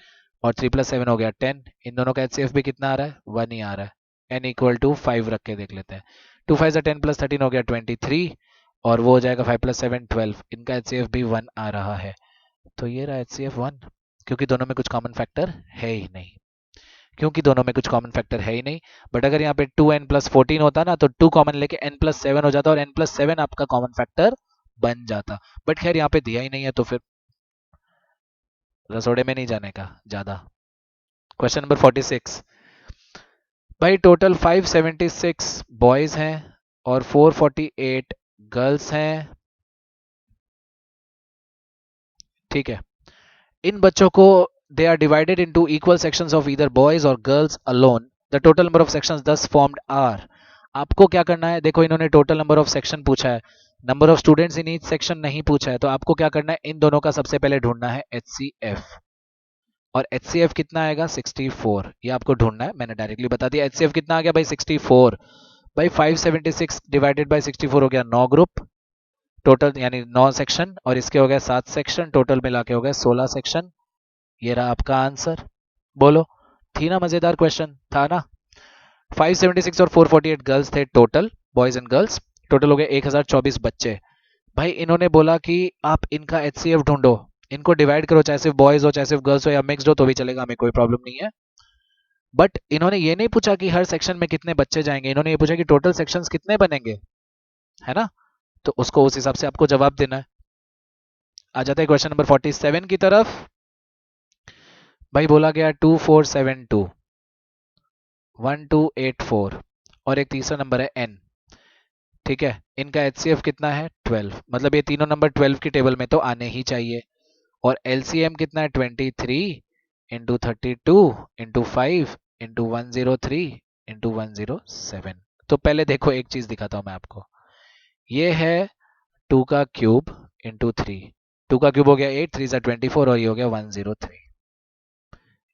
Speaker 1: और 3+7 हो गया 10। इन दोनों का HCF भी कितना आ रहा है, 1 ही आ रहा है। n इक्वल टू 5 रख के देख लेते हैं। 2 5 10 + 13 हो गया 23, और वो हो जाएगा 5+7 12। इनका HCF भी 1 आ रहा है। तो ये रहा HCF 1, क्योंकि दोनों में कुछ कॉमन फैक्टर है ही नहीं। क्योंकि दोनों में कुछ कॉमन फैक्टर है ही नहीं। बट अगर यहाँ पे 2n+14 होता ना, तो 2 कॉमन लेके n+7 हो जाता और n+7 आपका कॉमन फैक्टर बन जाता। बट खैर यहाँ पे दिया ही नहीं है, तो फिर रसोड़े में नहीं जाने का ज्यादा। Question number 46। भाई टोटल 576 बॉयज हैं और 448 गर्ल्स हैं, ठीक है। इन बच्चों को they are divided into equal sections of either boys or girls alone. The total number of sections thus formed are. आपको क्या करना है, देखो इन्होंने टोटल नंबर ऑफ सेक्शन पूछा है, number of students in each section नहीं पूछा है। तो आपको क्या करना है, इन दोनों का सबसे पहले ढूंढना है HCF। और HCF कितना आएगा, 64। ये आपको ढूंढना है, मैंने डायरेक्टली बता दिया। HCF कितना आ गया भाई, 64। भाई 576 डिवाइडेड बाय 64 हो गया 9 ग्रुप टोटल, यानी 9 सेक्शन, और इसके हो गए 7 सेक्शन, टोटल मिला के हो गए 16 सेक्शन। ये रहा आपका आंसर। बोलो, थी ना मजेदार क्वेश्चन, था ना। 576 और 448 गर्ल्स थे total, boys and girls. Total हो गए 1024 बच्चे। भाई इन्होंने बोला कि आप इनका HCF ढूंढो, इनको डिवाइड करो, चाहे सिर्फ बॉयज हो चाहे सिर्फ गर्ल्स हो या मिक्सड हो तो भी चलेगा, हमें कोई प्रॉब्लम नहीं है। बट इन्होंने ये नहीं पूछा कि हर सेक्शन में कितने बच्चे जाएंगे, इन्होंने ये पूछा कि टोटल सेक्शंस कितने बनेंगे, है ना। तो उसको उस हिसाब से आपको जवाब देना है। आ जाता है क्वेश्चन नंबर 47 की तरफ। भाई बोला गया 2472 1284 और एक तीसरा नंबर है n, ठीक है। इनका HCF कितना है, 12। मतलब ये तीनों नंबर 12 की टेबल में तो आने ही चाहिए। और LCM कितना है, 23 इंटू 32 इंटू 5 इंटू 103 इंटू 107। तो पहले देखो एक चीज दिखाता हूं मैं आपको। ये है 2 का क्यूब इंटू 3। 2 का क्यूब हो गया 8, 3 24, और ये हो गया 103।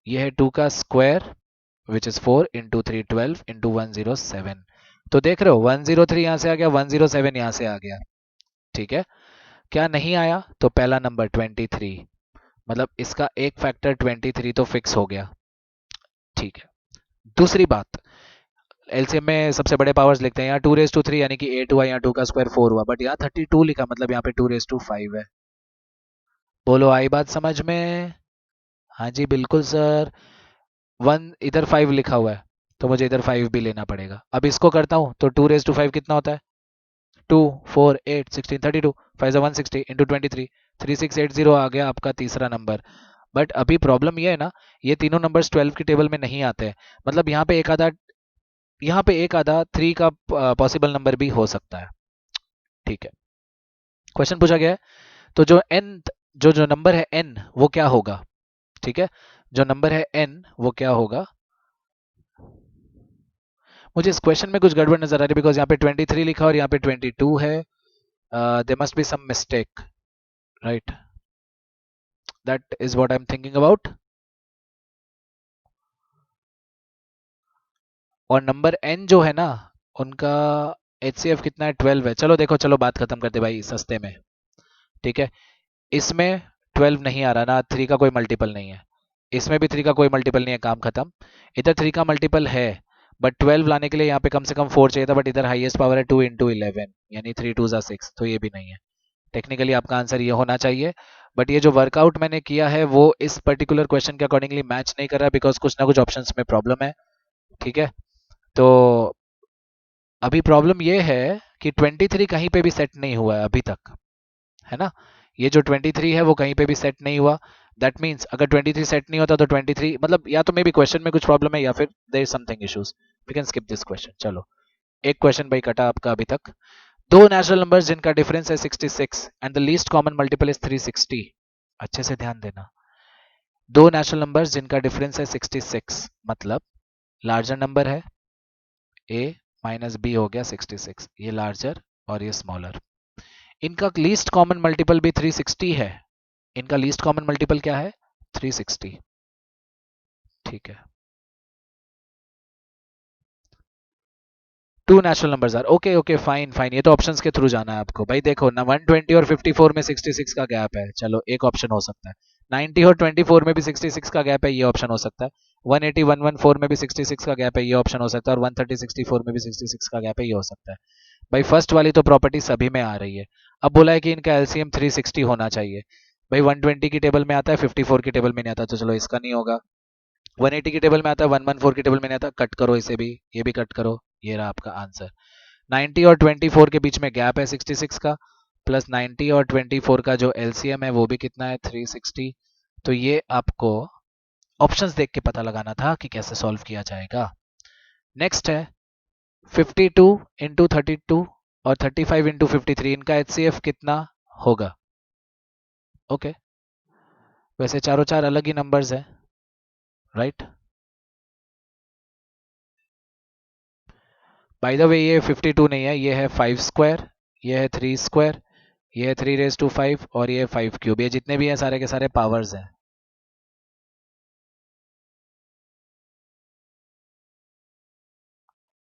Speaker 1: ये है 2 का square which is 4 into 3 12 into 107। तो देख रहे हो 103 यहां से आ गया, 107 यहां से आ गया, ठीक है। क्या नहीं आया, तो पहला नंबर 23, मतलब इसका एक फैक्टर 23 तो फिक्स हो गया, ठीक है। दूसरी बात, एलसीएम में सबसे बड़े पावर्स लिखते हैं, यहाँ 2 रेज़ टू 3 यानी कि 8 हुआ, यहाँ 2 का स्क्वायर 4 हुआ, बट यहाँ 32 लिखा, मतलब यहाँ पे 2 रेज़ टू 5 है। बोलो आई बात समझ में। हाँ जी बिल्कुल सर। 1 इधर 5 लिखा हुआ है, तो मुझे इधर 5 भी लेना पड़ेगा। अब इसको करता हूँ तो 2 रेज़ टू 5 कितना होता है, 2 4 8 16 32, 5 160 इंटू 23, 3680 आ गया आपका तीसरा नंबर। बट अभी प्रॉब्लम ये है ना, ये तीनों नंबर्स 12 की टेबल में नहीं आते हैं। मतलब यहाँ पे एक आधा 3 का पॉसिबल नंबर भी हो सकता है, ठीक है। क्वेश्चन पूछा गया है, तो जो n, जो नंबर है n वो क्या होगा, ठीक है। जो नंबर है n वो क्या होगा। मुझे इस क्वेश्चन में कुछ गड़बड़ नजर आ रही है, बिकॉज यहाँ पे 23 लिखा और यहाँ पे 22 है। There must be some mistake, right. That is what I am thinking about. और नंबर n जो है ना, उनका HCF कितना है, 12 है। चलो देखो, चलो बात खत्म करते भाई सस्ते में, ठीक है। इसमें 12 नहीं आ रहा ना, 3 का कोई मल्टीपल नहीं है। इसमें भी 3 का कोई मल्टीपल नहीं है, काम खत्म। इधर 3 का मल्टीपल है, बट 12 लाने के लिए यहाँ पे कम से कम 4 चाहिए था, बट इधर हाईएस्ट पावर है 2 इंटू 11, यानी 3 2 6, तो ये भी नहीं है। टेक्निकली आपका आंसर ये होना चाहिए, बट ये जो वर्कआउट मैंने किया है वो इस पर्टिकुलर क्वेश्चन के अकॉर्डिंगली मैच नहीं कर रहा, बिकॉज कुछ ना कुछ ऑप्शंस में प्रॉब्लम है, ठीक है। तो अभी प्रॉब्लम ये है कि 23 कहीं पे भी सेट नहीं हुआ है अभी तक, है ना। ये जो 23 है वो कहीं पे भी सेट नहीं हुआ। दैट मीन्स अगर 23 सेट नहीं होता तो 23, मतलब या तो मे बी क्वेश्चन में कुछ प्रॉब्लम है या फिर there is something issues. We can skip this question. चलो, एक क्वेश्चन भाई कटा आपका अभी तक। दो नेचुरल नंबर्स जिनका डिफरेंस है 66 and the least common multiple is 360। अच्छे से ध्यान देना। दो नेचुरल नंबर्स जिनका डिफरेंस है 66, मतलब लार्जर नंबर है a माइनस बी हो गया 66, ये लार्जर और ये स्मॉलर। इनका लीस्ट कॉमन मल्टीपल भी 360 है। इनका लीस्ट कॉमन मल्टीपल क्या है, 360, ठीक है। Two natural numbers are, okay okay fine fine, ये तो ऑप्शंस के थ्रू जाना है आपको। भाई देखो ना, 120 और 54 में 66 का गैप है, चलो एक ऑप्शन हो सकता है। 90 और 24 में भी 66 का गैप है, ये ऑप्शन हो सकता है। 180 114 में भी 66 का गैप है, ये ऑप्शन हो सकता है। और 130 64 में भी 66 का गैप है, ये हो सकता है। भाई फर्स्ट वाली तो प्रॉपर्टी सभी में आ रही है। अब बोला है कि इनका एलसीएम 360 होना चाहिए। भाई 120 की टेबल में आता है, 54 की टेबल में नहीं आता, तो चलो इसका नहीं होगा। 180 की टेबल में आता है, 114 की टेबल में नहीं आता, कट करो इसे भी, ये भी कट करो, ये रहा आपका आंसर। 90 और 24 के बीच में गैप है 66 का, प्लस 90 और 24 का जो एलसीएम है वो भी कितना है, 360। तो ये आपको ऑप्शंस देख के पता लगाना था कि कैसे सॉल्व किया जाएगा। नेक्स्ट है 52 इंटू 32 और 35 इंटू 53, इनका एचसीएफ कितना होगा। ओके, वैसे चारों चार अलग ही नंबर्स है, राइट। बाय द वे ये 52 नहीं है, ये है 5 स्क्वायर, ये है 3 स्क्वायर, ये है 3⁵ और ये 5 क्यूब। ये जितने भी हैं सारे के सारे पावर्स हैं।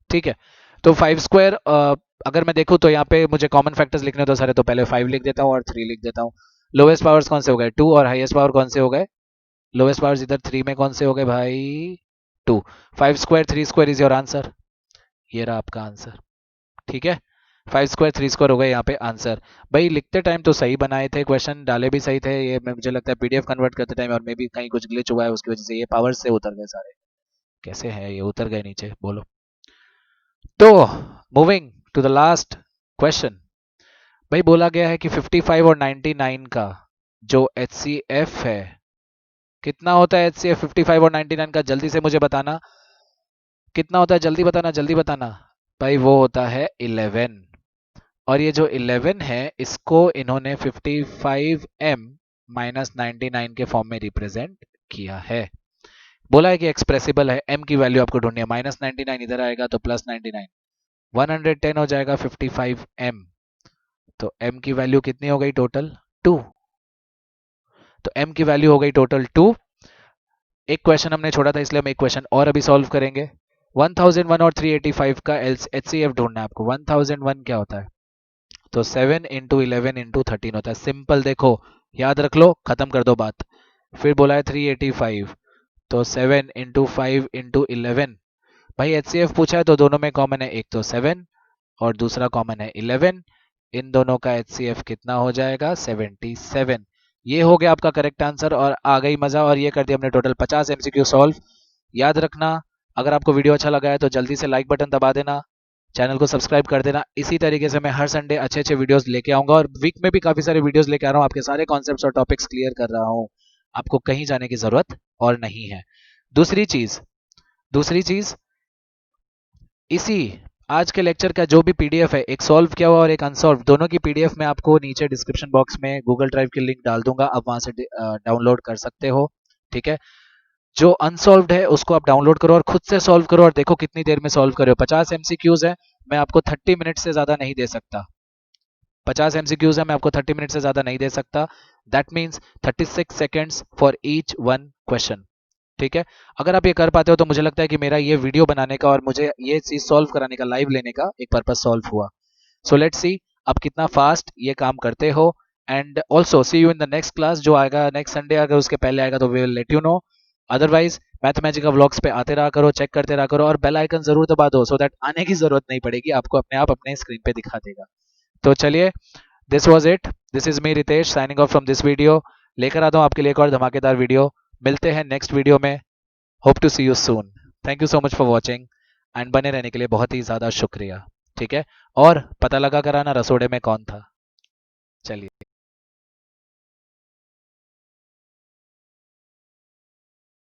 Speaker 1: ठीक है, तो 5 स्क्वायर अगर मैं देखूं तो यहाँ पे मुझे कॉमन फैक्टर्स लिखने तो सारे, तो पहले 5 लिख देता हूँ और 3 लिख देता हूँ। लोवेस्ट पावर्स कौन से हो गए, 2, और हाईएस्ट पावर कौन से हो गए, लोवेस्ट पावर्स इधर 3 में कौन से हो गए भाई, 2। 5 square 3 square is your answer, ये रहा आपका आंसर। ठीक है, 5 स्क्वायर 3 स्क्वायर हो गए यहाँ पे आंसर। भाई लिखते टाइम तो सही बनाए थे, क्वेश्चन डाले भी सही थे, ये मुझे लगता है पीडीएफ कन्वर्ट करते टाइम और मे भी कहीं कुछ ग्लिच हुआ है, उसकी वजह से ये पावर से उतर गए सारे। कैसे है ये उतर गए नीचे, बोलो। तो moving to the last question. भाई बोला गया है कि 55 और 99 का जो एचसीएफ है कितना होता है, एचसीएफ 55 और 99 का, जल्दी से मुझे बताना कितना होता है, जल्दी बताना जल्दी बताना। भाई वो होता है 11, और ये जो 11 है इसको इन्होंने 55m माइनस 99 के फॉर्म में रिप्रेजेंट किया है। बोला है कि एक्सप्रेसिबल है, m की वैल्यू आपको ढूंढनी है, माइनस 99 इधर आएगा तो प्लस 99, 110 हो जाएगा 55m। तो m की वैल्यू कितनी हो गई टोटल, 2। तो m की वैल्यू हो गई टोटल 2। एक क्वेश्चन हमने छोड़ा था इसलिए हम एक क्वेश्चन और अभी सॉल्व करेंगे। 1001 और 385 का एचसीएफ ढूंढना है आपको। 1001 क्या होता है, तो 7 इंटू 11 इंटू 13 होता है। सिंपल, देखो याद रख लो, खत्म कर दो बात। फिर बोला है 385, तो 7 इंटू 5 इंटू 11। भाई एचसीएफ पूछा है तो दोनों में कॉमन है, एक तो 7 और दूसरा कॉमन है 11। इन दोनों का एचसीएफ कितना हो जाएगा, 77। ये हो गया आपका करेक्ट आंसर और आ गई मजा, और ये कर दिया हमने टोटल 50 एमसीक्यू सॉल्व। याद रखना, अगर आपको वीडियो अच्छा लगा है तो जल्दी से लाइक बटन दबा देना, चैनल को सब्सक्राइब कर देना। इसी तरीके से मैं हर संडे अच्छे अच्छे वीडियोस लेके आऊंगा, और वीक में भी काफी सारे वीडियोस लेके आ रहा हूँ, आपके सारे कॉन्सेप्ट्स और टॉपिक्स क्लियर कर रहा हूँ। आपको कहीं जाने की जरूरत और नहीं है। दूसरी चीज इसी आज के लेक्चर का जो भी पीडीएफ है, एक सॉल्व किया हुआ और एक अनसॉल्व, दोनों की पीडीएफ मैं आपको नीचे डिस्क्रिप्शन बॉक्स में गूगल ड्राइव की लिंक डाल दूंगा, आप वहां से डाउनलोड कर सकते हो। ठीक है, जो अनसॉल्व्ड है उसको आप डाउनलोड करो और खुद से सॉल्व करो, और देखो कितनी देर में सॉल्व करो। 50 एमसीक्यूज है, मैं आपको 30 मिनट से ज्यादा नहीं दे सकता। 50 एमसीक्यूज है, मैं आपको 30 मिनट से ज्यादा नहीं दे सकता। That means 36 seconds for each one question. ठीक है, अगर आप ये कर पाते हो तो मुझे लगता है कि मेरा ये वीडियो बनाने का और मुझे ये चीज सॉल्व कराने का, लाइव लेने का एक पर्पज सॉल्व हुआ। सो लेट्स सी आप कितना फास्ट ये काम करते हो। And also see you in the next class जो आएगा नेक्स्ट संडे, अगर उसके पहले आएगा तो we will let you know. Otherwise Mathematica vlogs पे आते रहा करो, चेक करते रहा करो, और बेल आइकन जरूर दबा दो, सो दैट आने की जरूरत नहीं पड़ेगी, आपको अपने आप अपने स्क्रीन पे दिखा देगा। तो चलिए, this was it, this is me Ritesh signing off from this video. लेकर आता हूँ आपके लिए एक और धमाकेदार वीडियो। मिलते हैं नेक्स्ट वीडियो में। Hope to see you soon. Thank you so much for watching, and बने रहने के लिए बहुत ही ज़्यादा शुक्रिया। ठीक है, और पता लगा कराना रसोड़े में कौन था। चलिए।